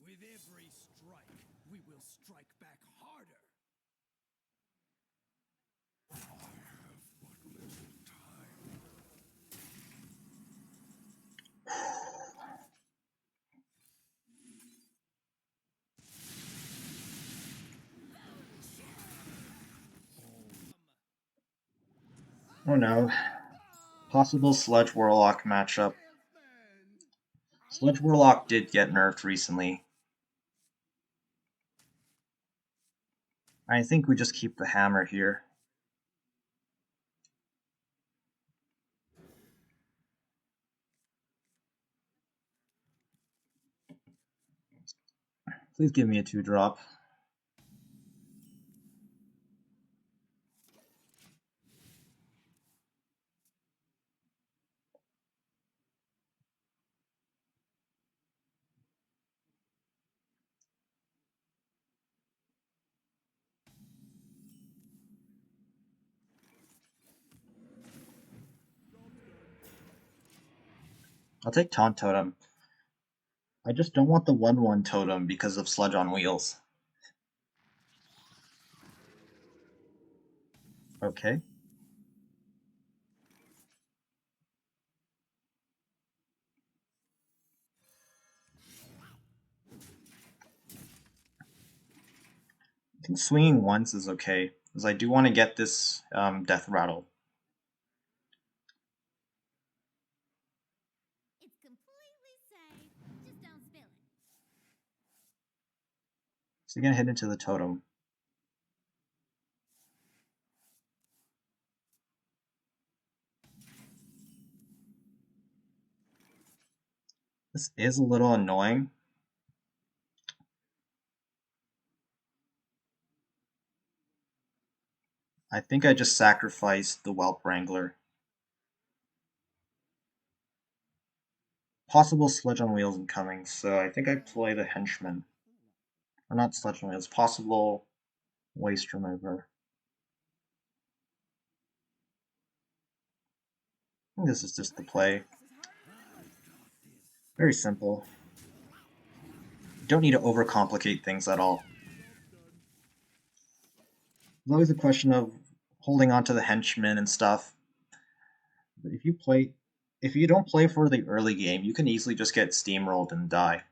With every strike, we will strike back harder! I have but little time. Oh no. Possible Sludge Warlock matchup. Champion! Sludge Warlock did get nerfed recently. I think we just keep the hammer here. Please give me a 2-drop. I'll take Taunt Totem. I just don't want the 1/1 totem because of Sludge on Wheels. Okay. I think swinging once is okay, because I do want to get this Death Rattle. It's completely safe. Just don't spill it. So you're going to hit into the totem. This is a little annoying. I think I just sacrificed the Whelp Wrangler. Possible Sludge on Wheels incoming, so I think I play the Henchman. Or not Sludge on Wheels, possible Waste Remover. I think this is just the play. Very simple. You don't need to overcomplicate things at all. It's always a question of holding on to the Henchman and stuff. But if you don't play for the early game, you can easily just get steamrolled and die.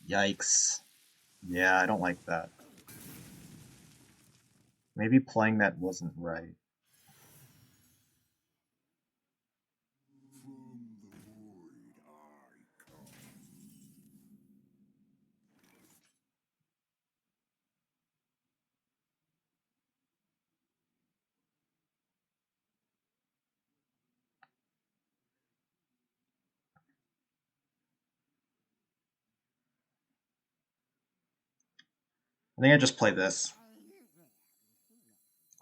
Yikes. Yeah, I don't like that. Maybe playing that wasn't right. I think I just play this.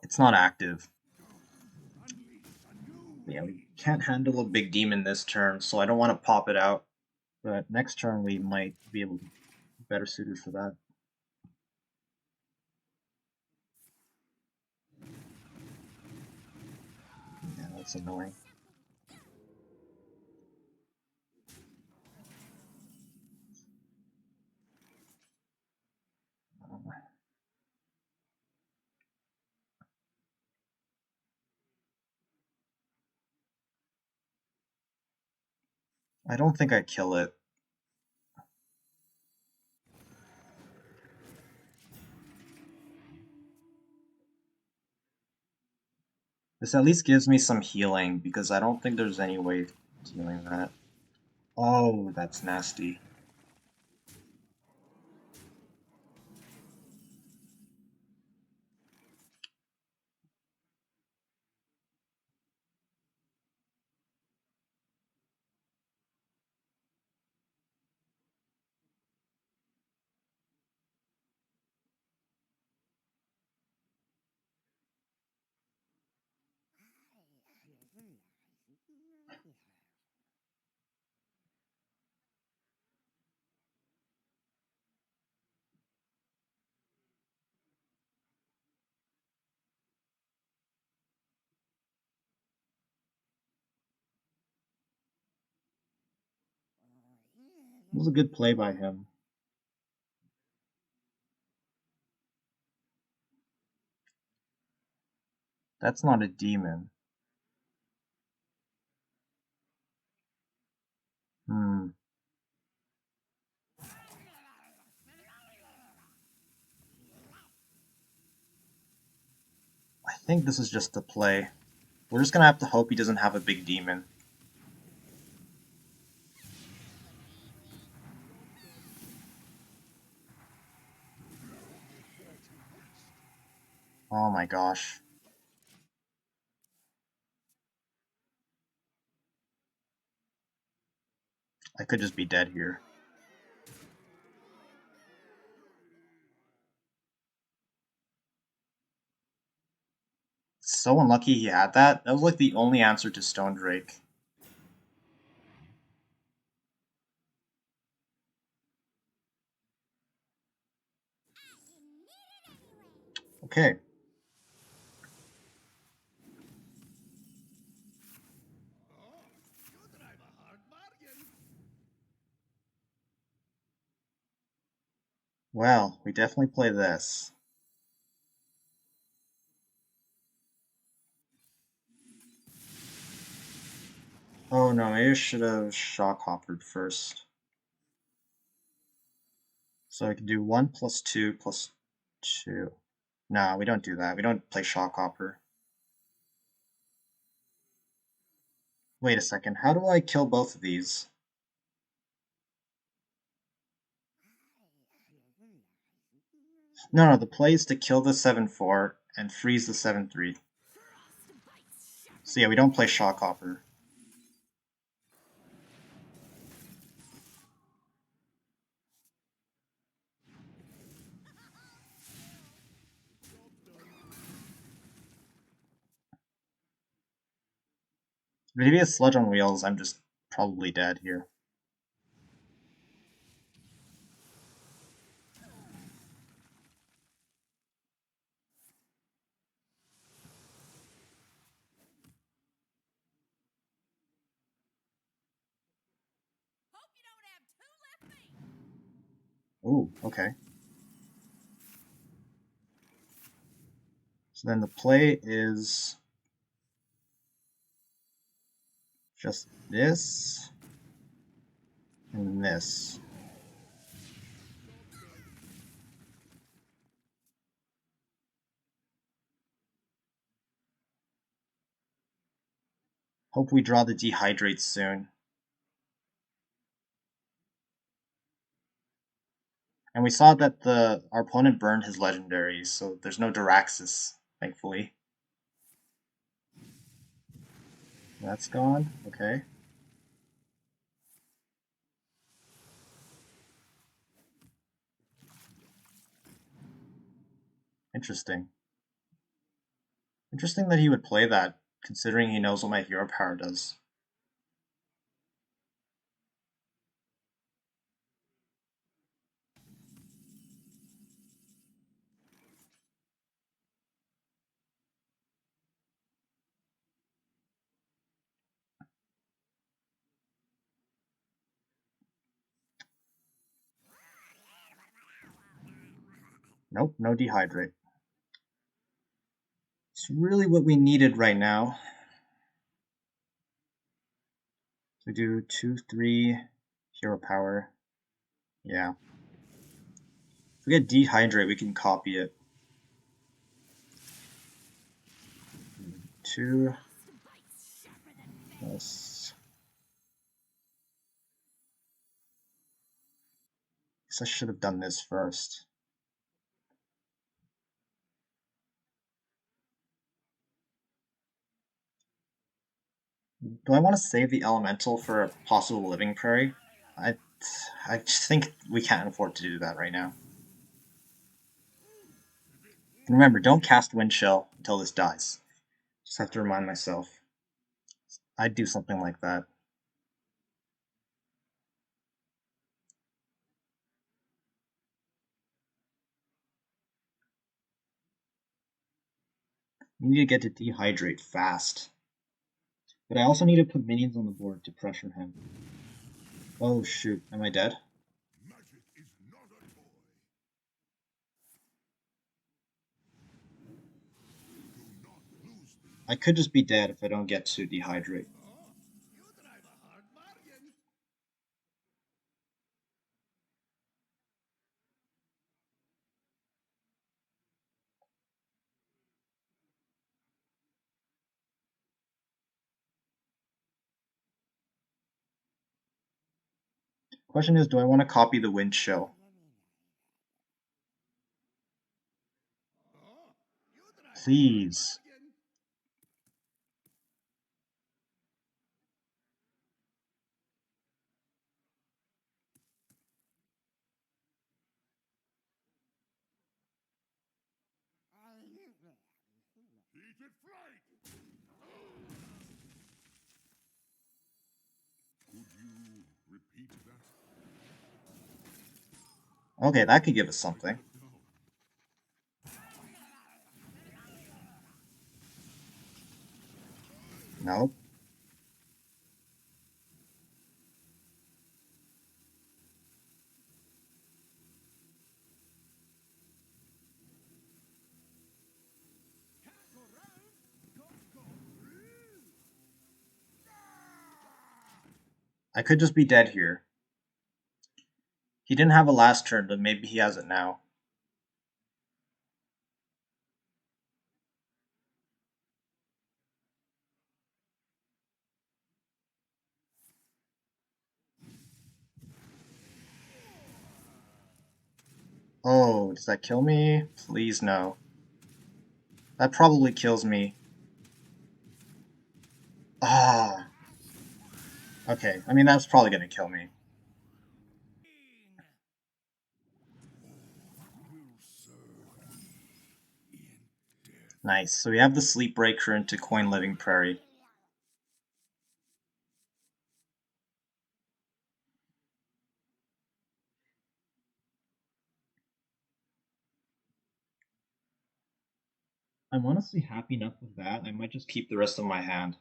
It's not active. Yeah, we can't handle a big demon this turn, so I don't want to pop it out. But next turn we might be able to be better suited for that. Yeah, that's annoying. I don't think I kill it. This at least gives me some healing, because I don't think there's any way of healing that. Oh, that's nasty. It was a good play by him. That's not a demon. Hmm. I think this is just the play. We're just gonna have to hope he doesn't have a big demon. Oh my gosh. I could just be dead here. So unlucky he had that. That was like the only answer to Stone Drake. Okay. You drive a hard bargain. Well, we definitely play this. Oh no, maybe I should have shock hoppered first. So I can do 1 plus 2 plus 2. Nah, we don't do that. We don't play shock hopper. Wait a second, how do I kill both of these? No, the play is to kill the 7-4 and freeze the 7-3. So yeah, we don't play shock hopper. Maybe a sludge on wheels, I'm just probably dead here. Hope you don't have two left feet. Ooh, okay. So then the play is just this and this. Hope we draw the Dehydrate soon. And we saw that our opponent burned his legendaries, so there's no Duraxis, thankfully. That's gone. Okay. Interesting. Interesting that he would play that, considering he knows what my hero power does. Nope, no Dehydrate. It's really what we needed right now. We do 2, 3 hero power. Yeah. If we get Dehydrate, we can copy it. 2 plus. Guess I should have done this first. Do I want to save the elemental for a possible living prairie? I I just think we can't afford to do that right now. And remember, don't cast Wind Chill until this dies. Just have to remind myself. I'd do something like that. We need to get to Dehydrate fast. But I also need to put minions on the board to pressure him. Oh shoot, am I dead? Magic is not a toy. Do not lose me. I could just be dead if I don't get to Dehydrate. You drive a hard bargain. Question is, do I want to copy the Wind Chill? You drive a hard Please. bargain. Heated flight. Could you repeat that? Okay, that could give us something. Nope. I could just be dead here. He didn't have a last turn, but maybe he has it now. Oh, does that kill me? Please no. That probably kills me. Ah. Okay, I mean that's probably gonna kill me. Nice. So we have the Sleep Breaker into Coin Living Prairie. I'm honestly happy enough with that. I might just keep the rest of my hand.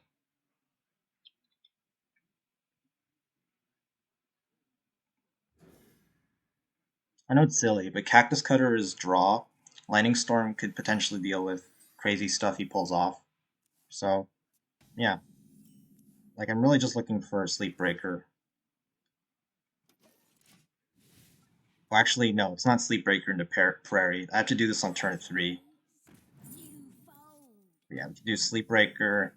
I know it's silly, but Cactus Cutter is draw. Lightning Storm could potentially deal with crazy stuff he pulls off. So, yeah. Like, I'm really just looking for a Sleep Breaker. Well, actually, no, it's not Sleep Breaker into Prairie. I have to do this on turn 3. You fold. Yeah, we can do Sleep Breaker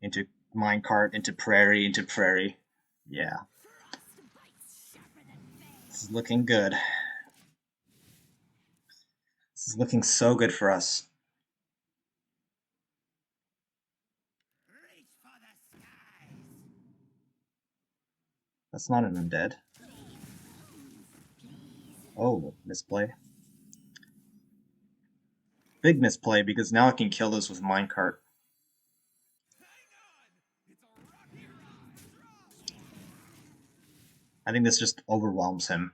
into Minecart into prairie into prairie. Yeah, Frostbite's sharper than this fangs. is looking good. This is looking so good for us. Reach for the skies. That's not an undead. Oh, misplay. Big misplay because now I can kill this with minecart. Hang on. It's a rocky ride. I think this just overwhelms him.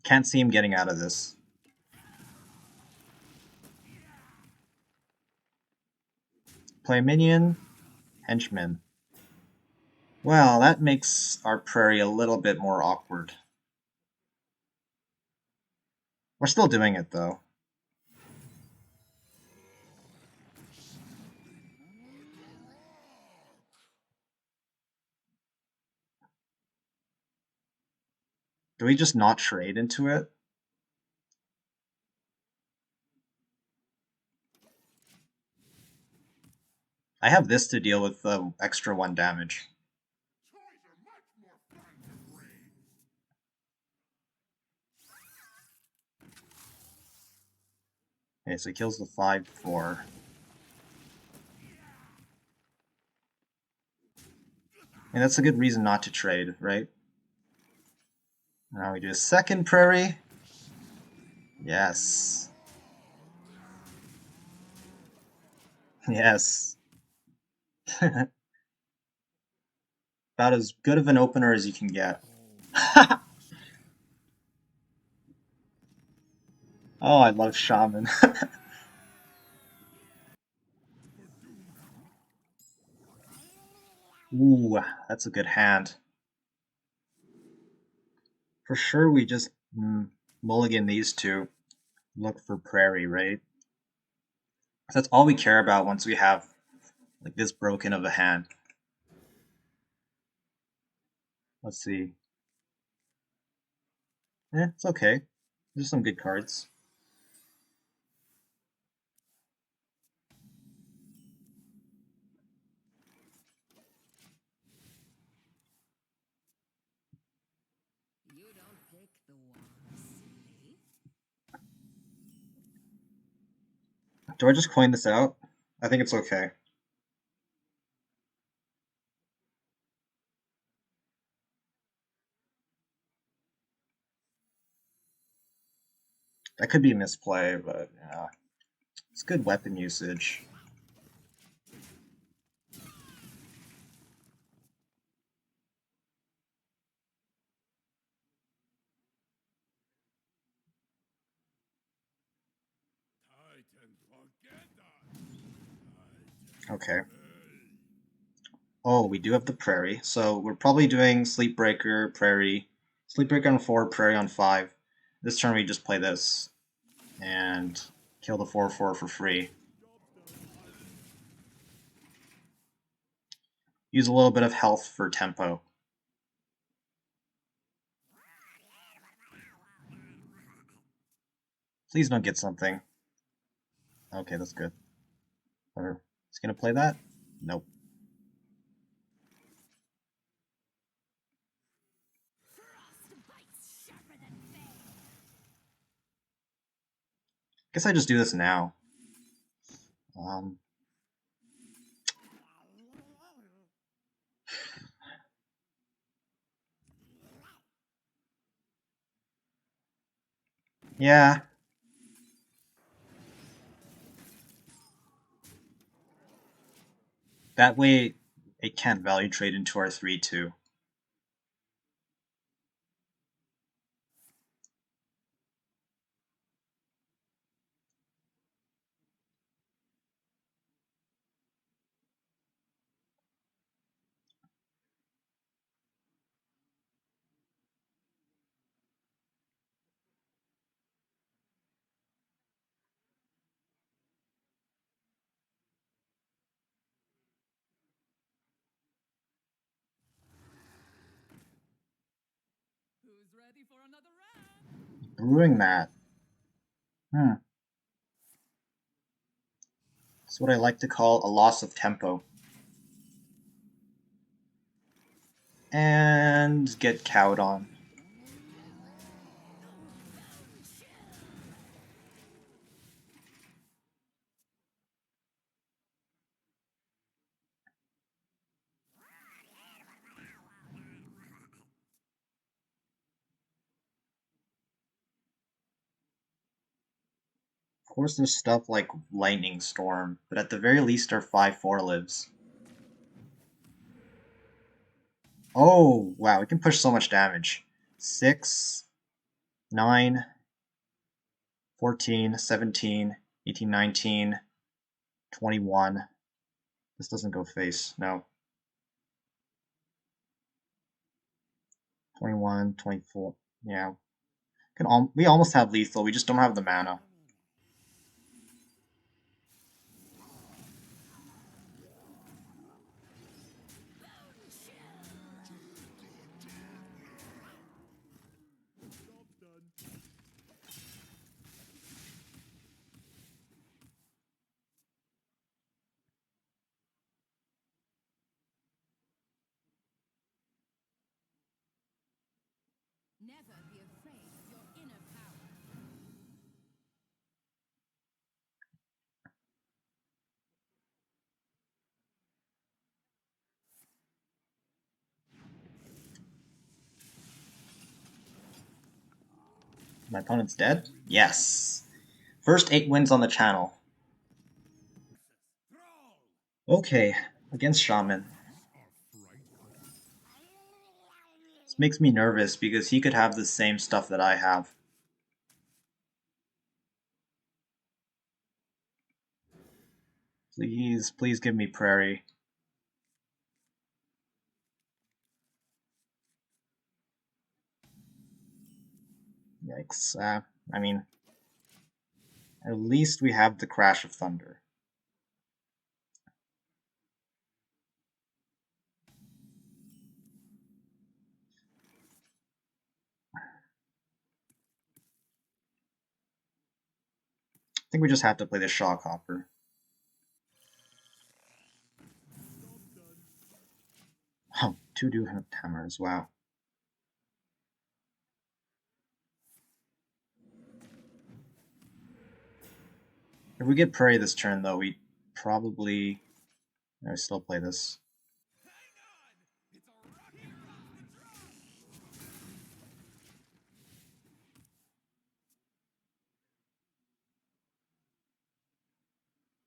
Can't see him getting out of this. Play minion, henchman. Well, that makes our prairie a little bit more awkward. We're still doing it though. Do we just not trade into it? I have this to deal with the extra 1 damage. Toys are much more fun to breed. Okay, so he kills the 5-4. And that's a good reason not to trade, right? Now we do a second prairie. Yes. Yes. About as good of an opener as you can get. Oh, I love Shaman. Ooh, that's a good hand. For sure, we just mulligan these two. Look for prairie, right? That's all we care about once we have like this broken of a hand. Let's see. It's okay. There's some good cards. You don't pick the ones, silly. Do I just coin this out? I think it's okay. That could be a misplay, but yeah. It's good weapon usage. Titans won't get us. Okay. Oh, we do have the prairie. So we're probably doing Sleepbreaker, prairie. Sleepbreaker on 4, prairie on 5. This turn we just play this. And kill the 4-4 for free. Use a little bit of health for tempo. Please don't get something. Okay, that's good. Or is he gonna play that? Nope. Frostbite's sharper than fangs. Guess I just do this now. Um, yeah. That way it can't value trade into our 3-2. Who's ready for another round? Brewing that. Hmm. It's what I like to call a loss of tempo. and get cowed on. Of course, there's stuff like Lightning Storm, but at the very least our 5/4 lives. Oh, wow, we can push so much damage. 6, 9, 14, 17, 18, 19, 21. This doesn't go face, no. 21, 24. Yeah. We almost have lethal, we just don't have the mana. Job's done. Never be afraid of your inner power. My opponent's dead? Yes. First 8 wins on the channel. Thrall! Okay, against Shaman. Are frightful. This makes me nervous because he could have the same stuff that I have. Please, please give me Prairie. Yikes. I mean, at least we have the Crash of Thunder. I think we just have to play the Shockhopper. Job's done. Oh, 2 do have hammers, wow. If we get Prairie this turn, though, we probably... I still play this. Hang on! It's a rocket ride!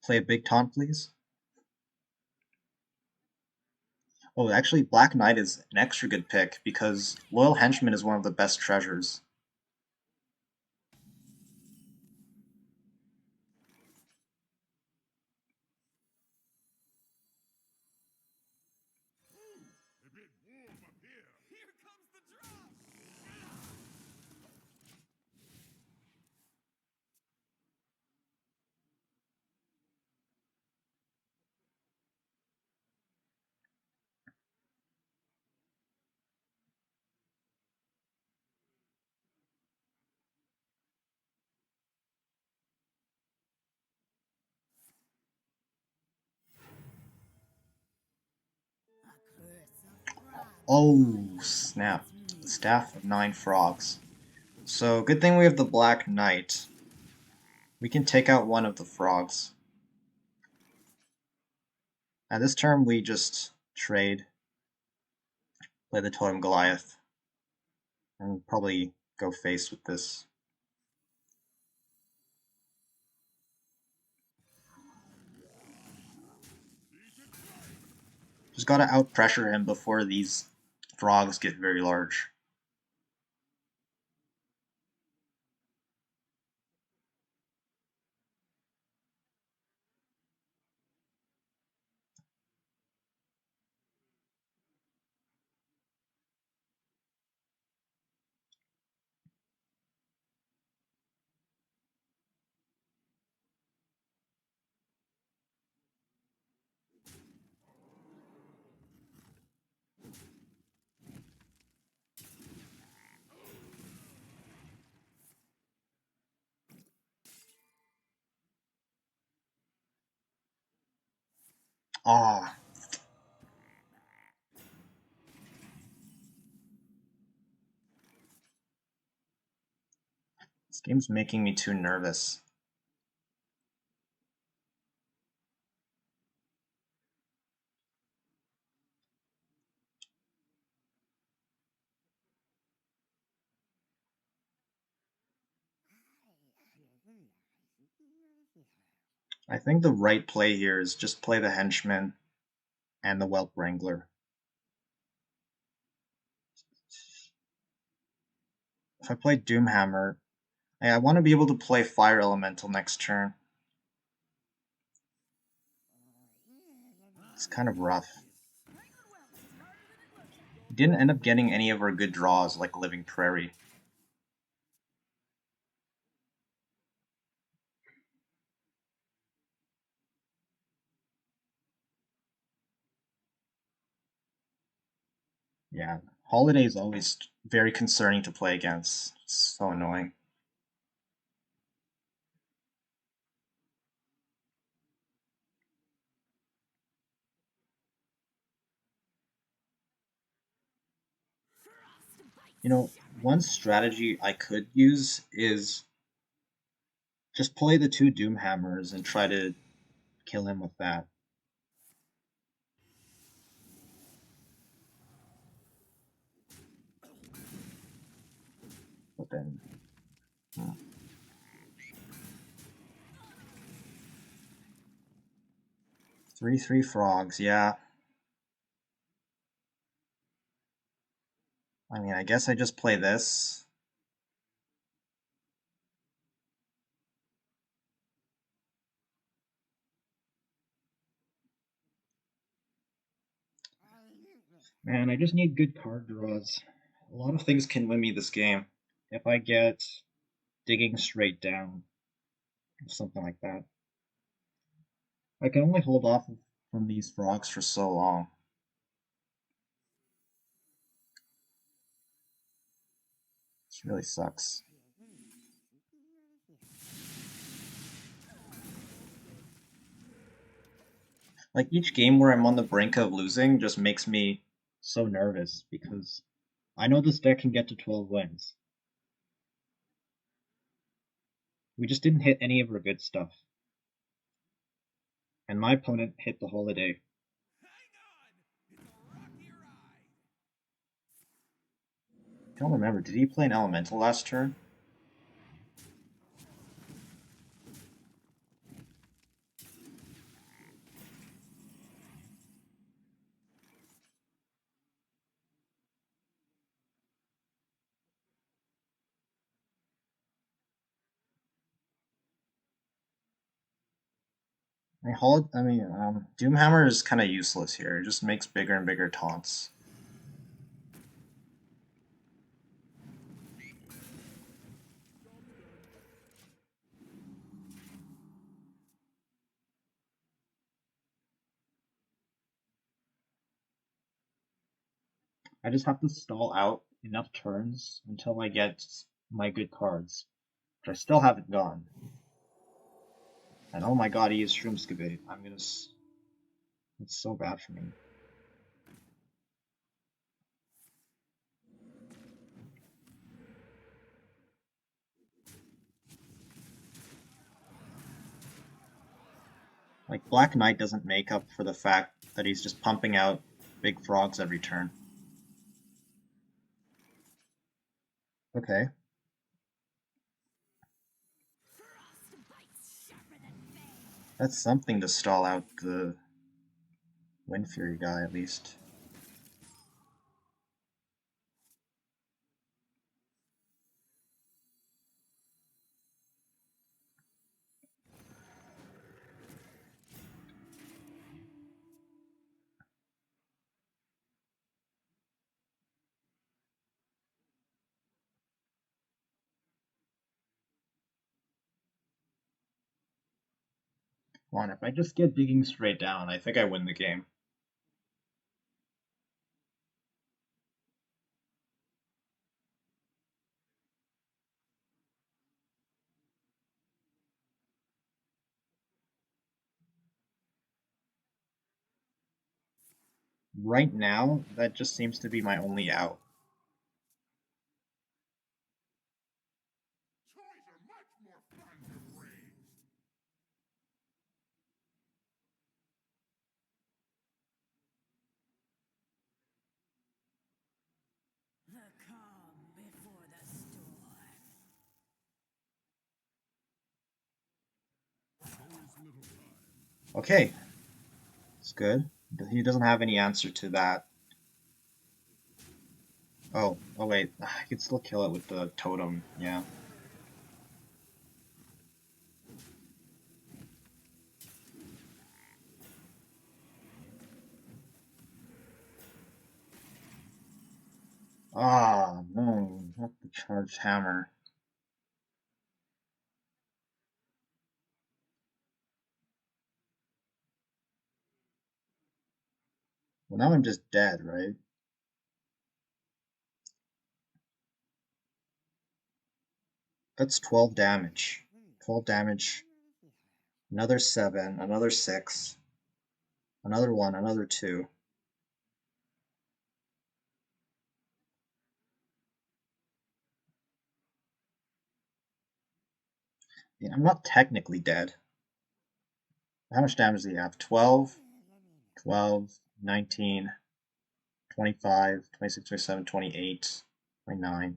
Play a big taunt, please. Oh, actually, Black Knight is an extra good pick because Loyal Henchman is one of the best treasures. A bit warm up here. Here comes the drop! A curse of Oh, pride snap. awaits me. Staff of 9 Frogs. So, good thing we have the Black Knight. We can take out one of the frogs. At this turn, we just trade, play the Totem Goliath, and probably go face with this. Just gotta out-pressure him before these frogs get very large. Ah, This game's making me too nervous. I think the right play here is just play the Henchman and the Whelp Wrangler. If I play Doomhammer, I want to be able to play Fire Elemental next turn. It's kind of rough. We didn't end up getting any of our good draws like Living Prairie. Yeah, Holiday is always very concerning to play against. It's so annoying. You know, one strategy I could use is just play the two Doomhammers and try to kill him with that. But then... 3/3 frogs, yeah. I mean, I guess I just play this. Man, I just need good card draws. A lot of things can win me this game. If I get digging straight down, or something like that. I can only hold off from these frogs for so long. This really sucks. Like, each game where I'm on the brink of losing just makes me so nervous because I know this deck can get to 12 wins. We just didn't hit any of our good stuff. And my opponent hit the Holiday. Hang on! It's a rocky ride! I don't remember, did he play an Elemental last turn? Doomhammer is kind of useless here. It just makes bigger and bigger taunts. I just have to stall out enough turns until I get my good cards, which I still haven't gone. And oh my god, he used Shroomskabate. It's so bad for me. Like, Black Knight doesn't make up for the fact that he's just pumping out big frogs every turn. Okay. That's something to stall out the Wind Fury guy, at least. Come on, if I just get digging straight down, I think I win the game. Right now, that just seems to be my only out. Toys are much more fun to break. The calm before the storm. Always little time. Okay, it's good. He doesn't have any answer to that. Oh wait, I can still kill it with the totem, yeah. Ah, no, not the charged hammer. Well, now I'm just dead, right? That's 12 damage. 12 damage, another 7, another 6, another 1, another 2. Yeah, I'm not technically dead. How much damage do you have? 12, 12, 19, 25, 26, 27, 28, 29.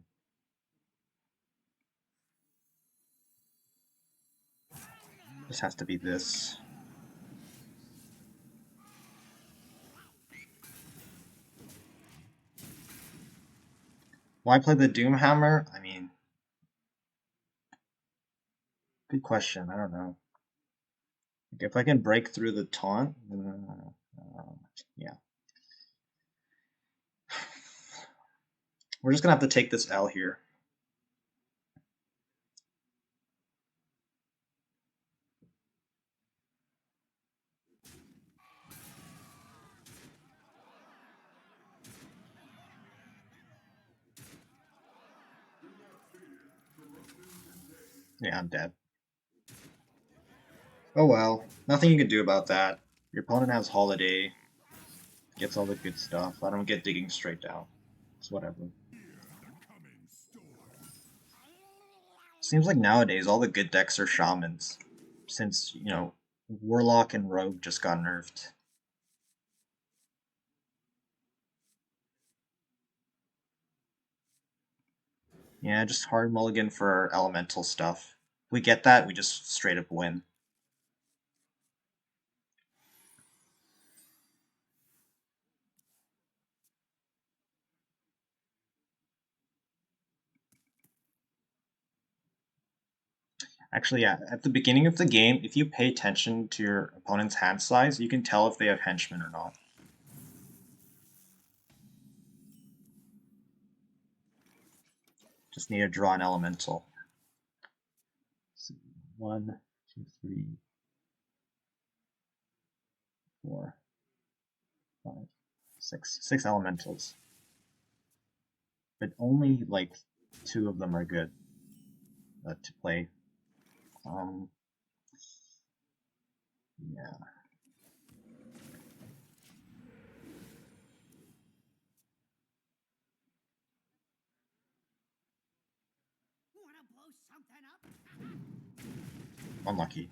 This has to be this. Why play the Doomhammer? I mean, good question. I don't know. If I can break through the taunt, yeah. We're just gonna have to take this L here. Yeah, I'm dead. Oh well, nothing you can do about that. Your opponent has Holiday, gets all the good stuff. I don't get digging straight down. It's whatever. Coming storm. Seems like nowadays all the good decks are Shamans, since, Warlock and Rogue just got nerfed. Yeah, just hard mulligan for elemental stuff. If we get that, we just straight up win. Actually, yeah, at the beginning of the game, if you pay attention to your opponent's hand size, you can tell if they have henchmen or not. Just need to draw an elemental. Let's see. 1, 2, 3, 4, 5, 6. 6 elementals. But only like 2 of them are good to play. Um, yeah. Wanna blow something up? Unlucky.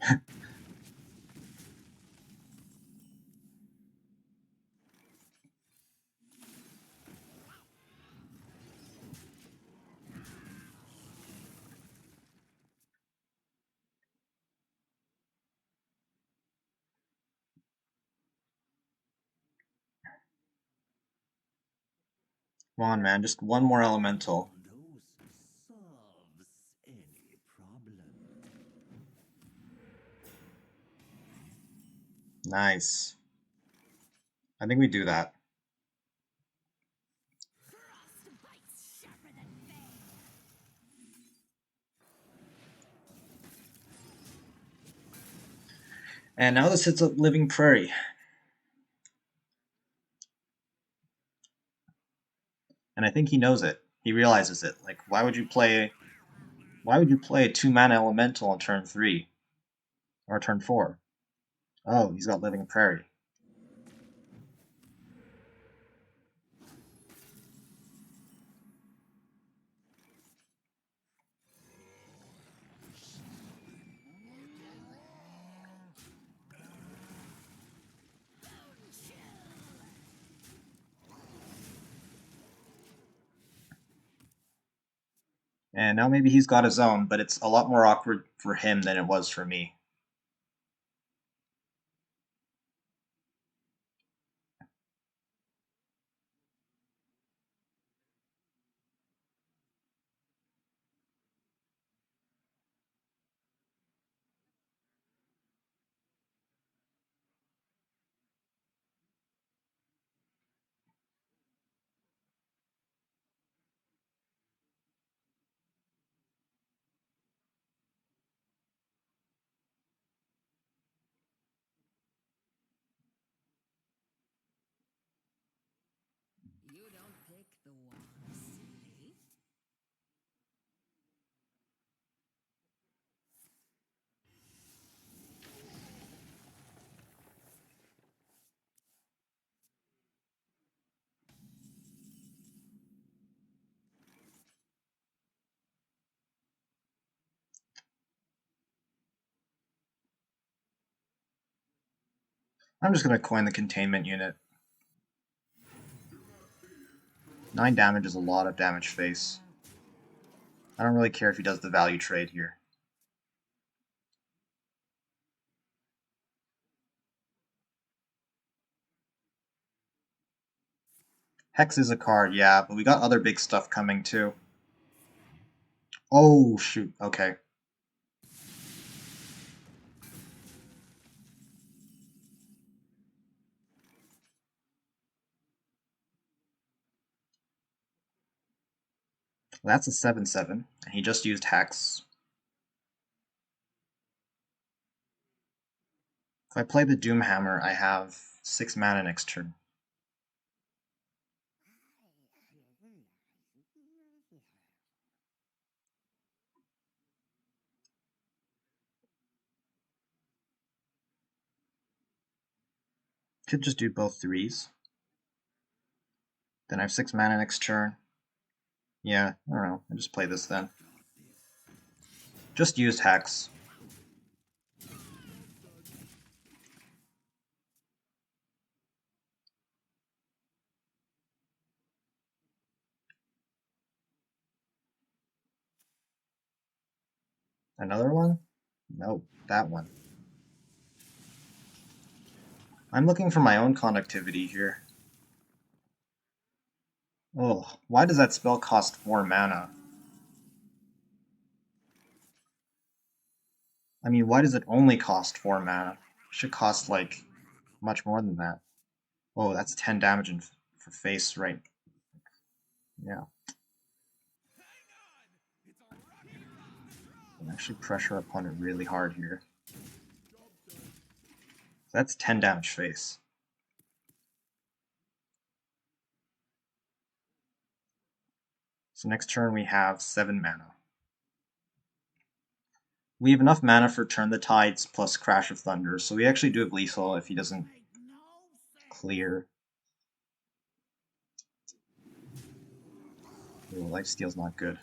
Come on, man, just one more elemental. Dose solves any problem. Nice. I think we do that. Frostbite's sharper than bane. And now this hits a living prairie. And I think he knows it. He realizes it. Like, why would you play a 2-mana elemental on turn 3? Or turn 4? Oh, he's got living prairie. And now maybe he's got his own, but it's a lot more awkward for him than it was for me. You don't pick the one, silly. I'm just going to coin the containment unit. 9 damage is a lot of damage face. I don't really care if he does the value trade here. Hex is a card, yeah, but we got other big stuff coming too. Oh, shoot, okay. That's a 7/7, and he just used Hex. If I play the Doomhammer, I have 6 mana next turn. Could just do both 3s. Then I have 6 mana next turn. Yeah, I don't know. I'll just play this then. Just used Hex. Another one? Nope, that one. I'm looking for my own conductivity here. Oh, why does that spell cost 4 mana? I mean, why does it only cost 4 mana? It should cost, like, much more than that. Oh, that's 10 damage for face, right? Yeah. Can actually pressure opponent really hard here. That's 10 damage face. So next turn we have 7 mana. We have enough mana for Turn the Tides plus Crash of Thunder, so we actually do have lethal if he doesn't clear. Ooh, lifesteal's not good.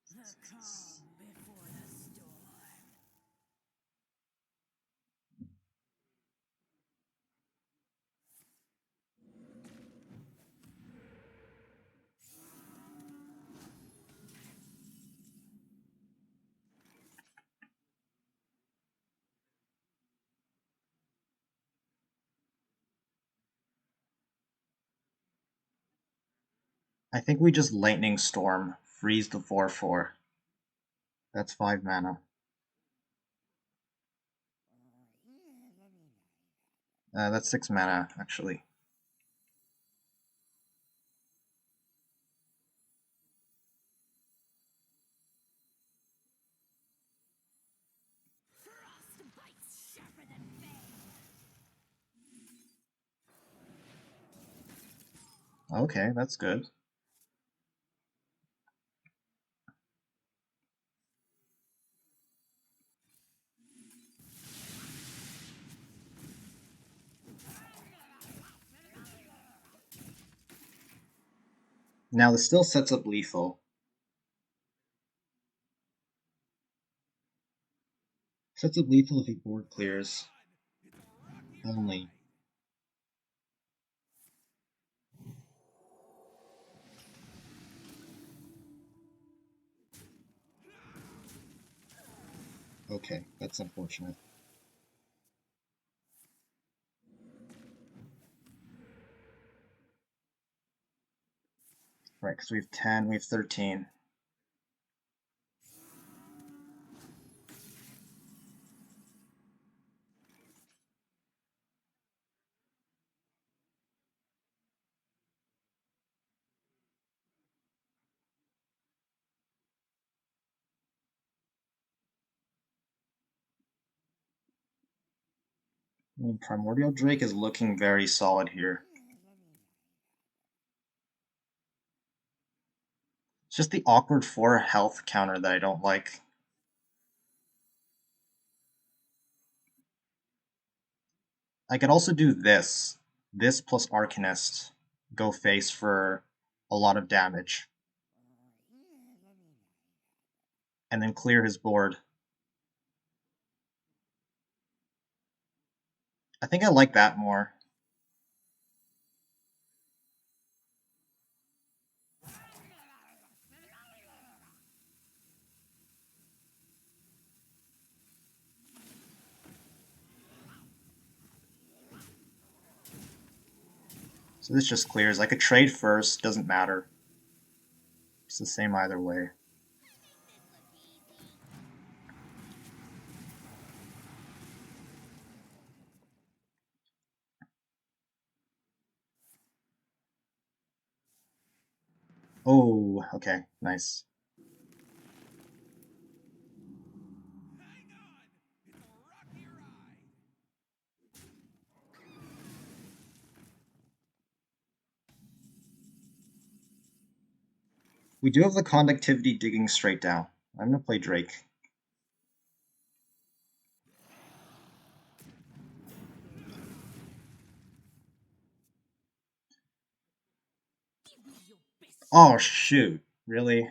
The calm before the storm. I think we just Lightning Storm, freeze the 4/4. That's 5 mana. That's 6 mana, actually. Frostbite's sharper than bane. Okay, that's good. Now this still sets up lethal. Sets up lethal if he board clears. Only. Okay, that's unfortunate. Right, because we have 10, we have 13. Primordial Drake is looking very solid here. It's just the awkward 4 health counter that I don't like. I could also do this. This plus Arcanist. Go face for a lot of damage. And then clear his board. I think I like that more. So this just clears. I could trade first, doesn't matter. It's the same either way. Oh, okay, nice. Hang on! It's a rocky ride! We do have the conductivity digging straight down. I'm gonna play Drake. Give me your best Oh shoot, really?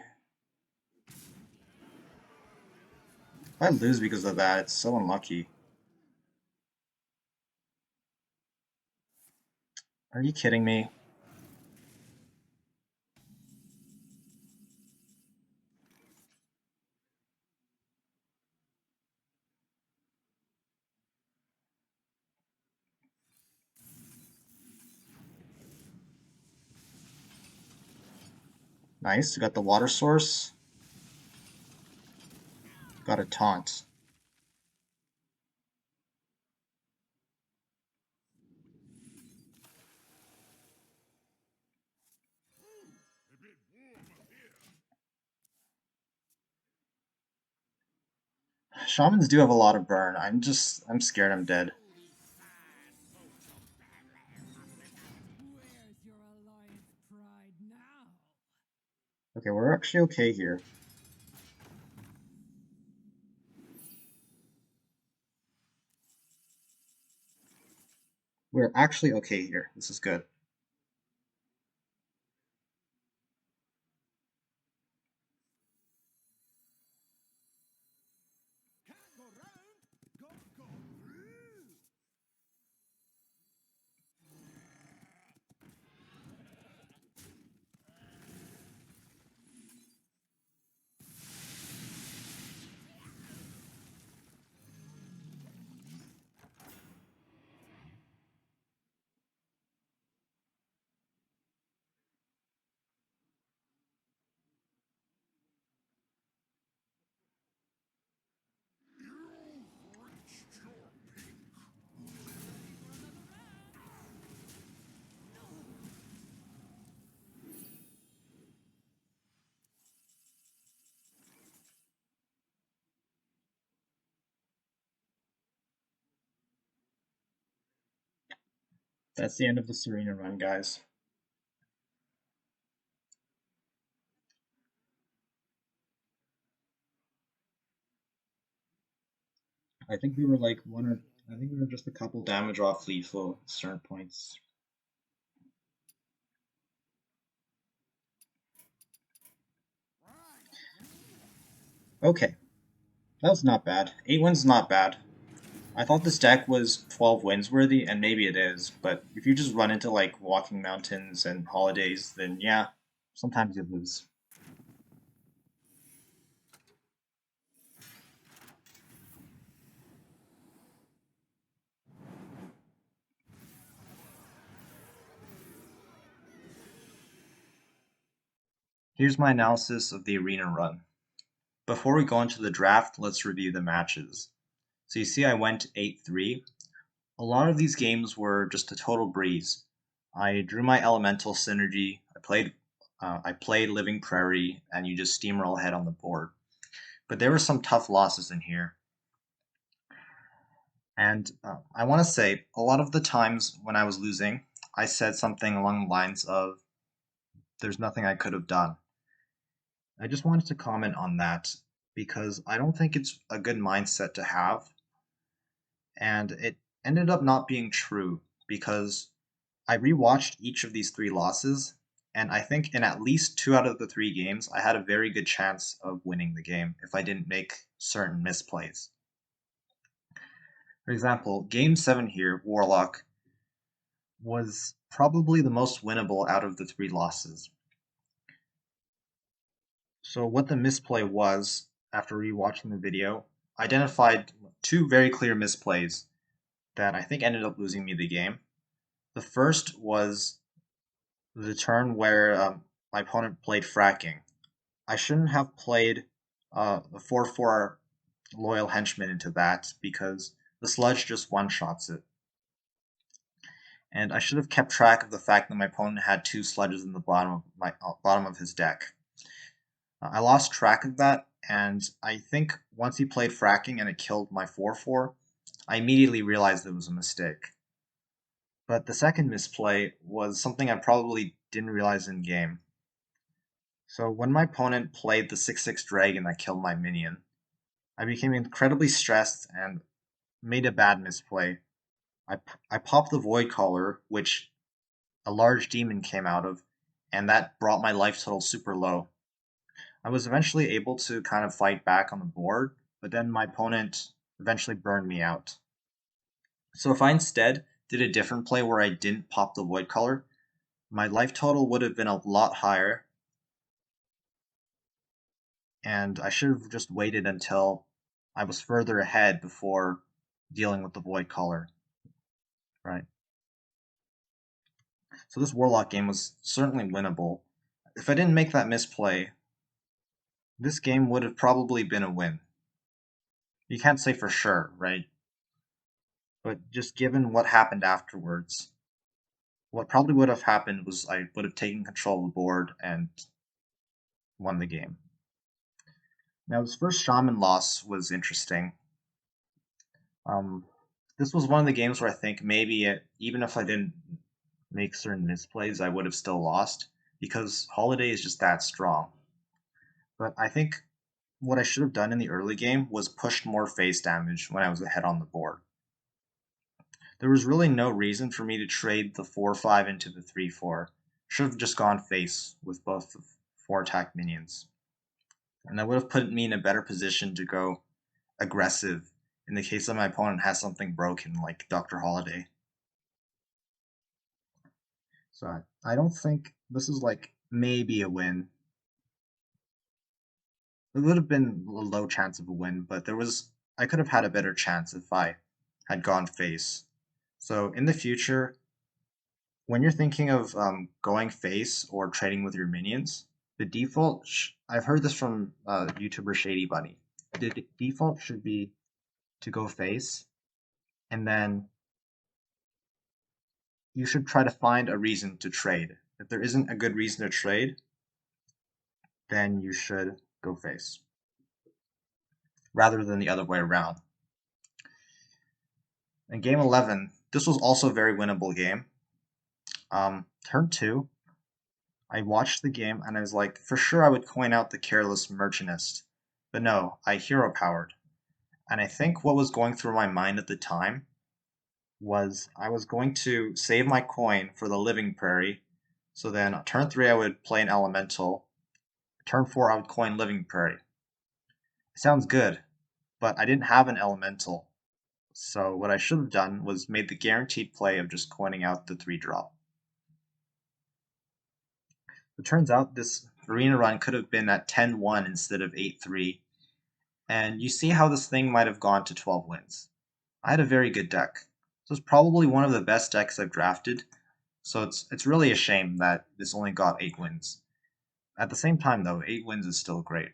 If I lose because of that, it's so unlucky. Are you kidding me? Nice, we got the water source. Got a taunt. A bit warm up here. Shamans do have a lot of burn. I'm scared I'm dead. Where's your alliance pride now? Okay, we're actually okay here. We're actually okay here. This is good. Can't go round, gotta go through! That's the end of the Serena run, guys. I think we were like I think we were just a couple damage off lethal at certain points. Okay, that was not bad. 8 wins is not bad. I thought this deck was 12 wins worthy, and maybe it is, but if you just run into like Walking Mountains and Holidays, then yeah, sometimes you lose. Here's my analysis of the arena run. Before we go into the draft, let's review the matches. So you see I went 8-3. A lot of these games were just a total breeze. I drew my elemental synergy, I played Living Prairie, and you just steamroll ahead on the board. But there were some tough losses in here. And I want to say, a lot of the times when I was losing, I said something along the lines of, there's nothing I could have done. I just wanted to comment on that because I don't think it's a good mindset to have. And it ended up not being true because I rewatched each of these three losses, and I think in at least two out of the three games, I had a very good chance of winning the game if I didn't make certain misplays. For example, Game 7 here, Warlock, was probably the most winnable out of the three losses. So what the misplay was, after rewatching the video, I identified two very clear misplays that I think ended up losing me the game. The first was the turn where my opponent played fracking. I shouldn't have played the 4/4 Loyal Henchman into that because the sludge just one-shots it. And I should have kept track of the fact that my opponent had two sludges in the bottom of his deck. I lost track of that, and I think once he played fracking and it killed my 4/4, I immediately realized it was a mistake. But the second misplay was something I probably didn't realize in game. So when my opponent played the 6/6 dragon that killed my minion, I became incredibly stressed and made a bad misplay. I popped the Void Caller, which a large demon came out of, and that brought my life total super low. I was eventually able to kind of fight back on the board, but then my opponent eventually burned me out. So if I instead did a different play where I didn't pop the Void Caller, my life total would have been a lot higher, and I should have just waited until I was further ahead before dealing with the Void Caller, right? So this Warlock game was certainly winnable. If I didn't make that misplay, this game would have probably been a win. You can't say for sure, right? But just given what happened afterwards, what probably would have happened was I would have taken control of the board and won the game. Now, this first Shaman loss was interesting. Um, this was one of the games where I think even if I didn't make certain misplays, I would have still lost because Holiday is just that strong. But I think what I should have done in the early game was push more face damage when I was ahead on the board. There was really no reason for me to trade the 4/5 into the 3/4. Should have just gone face with both the 4 attack minions. And that would have put me in a better position to go aggressive in the case that my opponent has something broken like Dr. Holiday. So I don't think this is like maybe a win. It would have been a low chance of a win, but I could have had a better chance if I had gone face. So in the future, when you're thinking of going face or trading with your minions, the default, I've heard this from YouTuber Shady Bunny, the default should be to go face, and then you should try to find a reason to trade. If there isn't a good reason to trade, then you should go face, rather than the other way around. In game 11, this was also a very winnable game. Turn 2, I watched the game and I was like, for sure I would coin out the Careless Merchantist. But no, I hero powered. And I think what was going through my mind at the time was I was going to save my coin for the Living Prairie. So then turn 3 I would play an Elemental. Turn 4 I would coin Living Prairie. It sounds good, but I didn't have an Elemental. So what I should have done was made the guaranteed play of just coining out the 3-drop. It turns out this arena run could have been at 10-1 instead of 8-3, and you see how this thing might have gone to 12 wins. I had a very good deck. This was probably one of the best decks I've drafted, so it's really a shame that this only got 8 wins. At the same time, though, 8 wins is still great.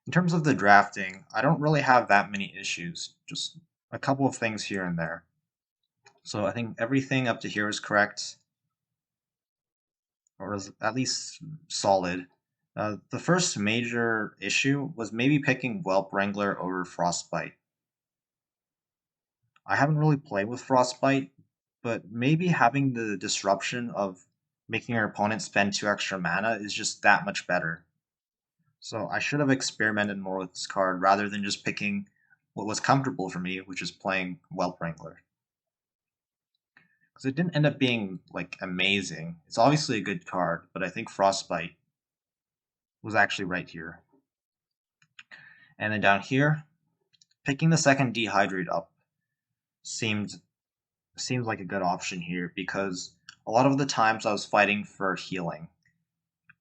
In terms of the drafting, I don't really have that many issues, just a couple of things here and there. So I think everything up to here is correct, or is at least solid. The first major issue was maybe picking Whelp Wrangler over Frostbite. I haven't really played with Frostbite, but maybe having the disruption of making your opponent spend 2 extra mana is just that much better. So I should have experimented more with this card rather than just picking what was comfortable for me, which is playing Whelp Wrangler. Because it didn't end up being like amazing. It's obviously a good card, but I think Frostbite was actually right here. And then down here, picking the second Dehydrate up seemed seems like a good option here because a lot of the times I was fighting for healing.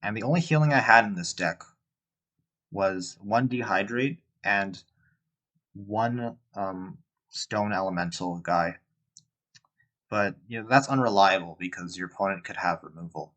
And the only healing I had in this deck was one Dehydrate and one Stone Elemental guy. But that's unreliable because your opponent could have removal.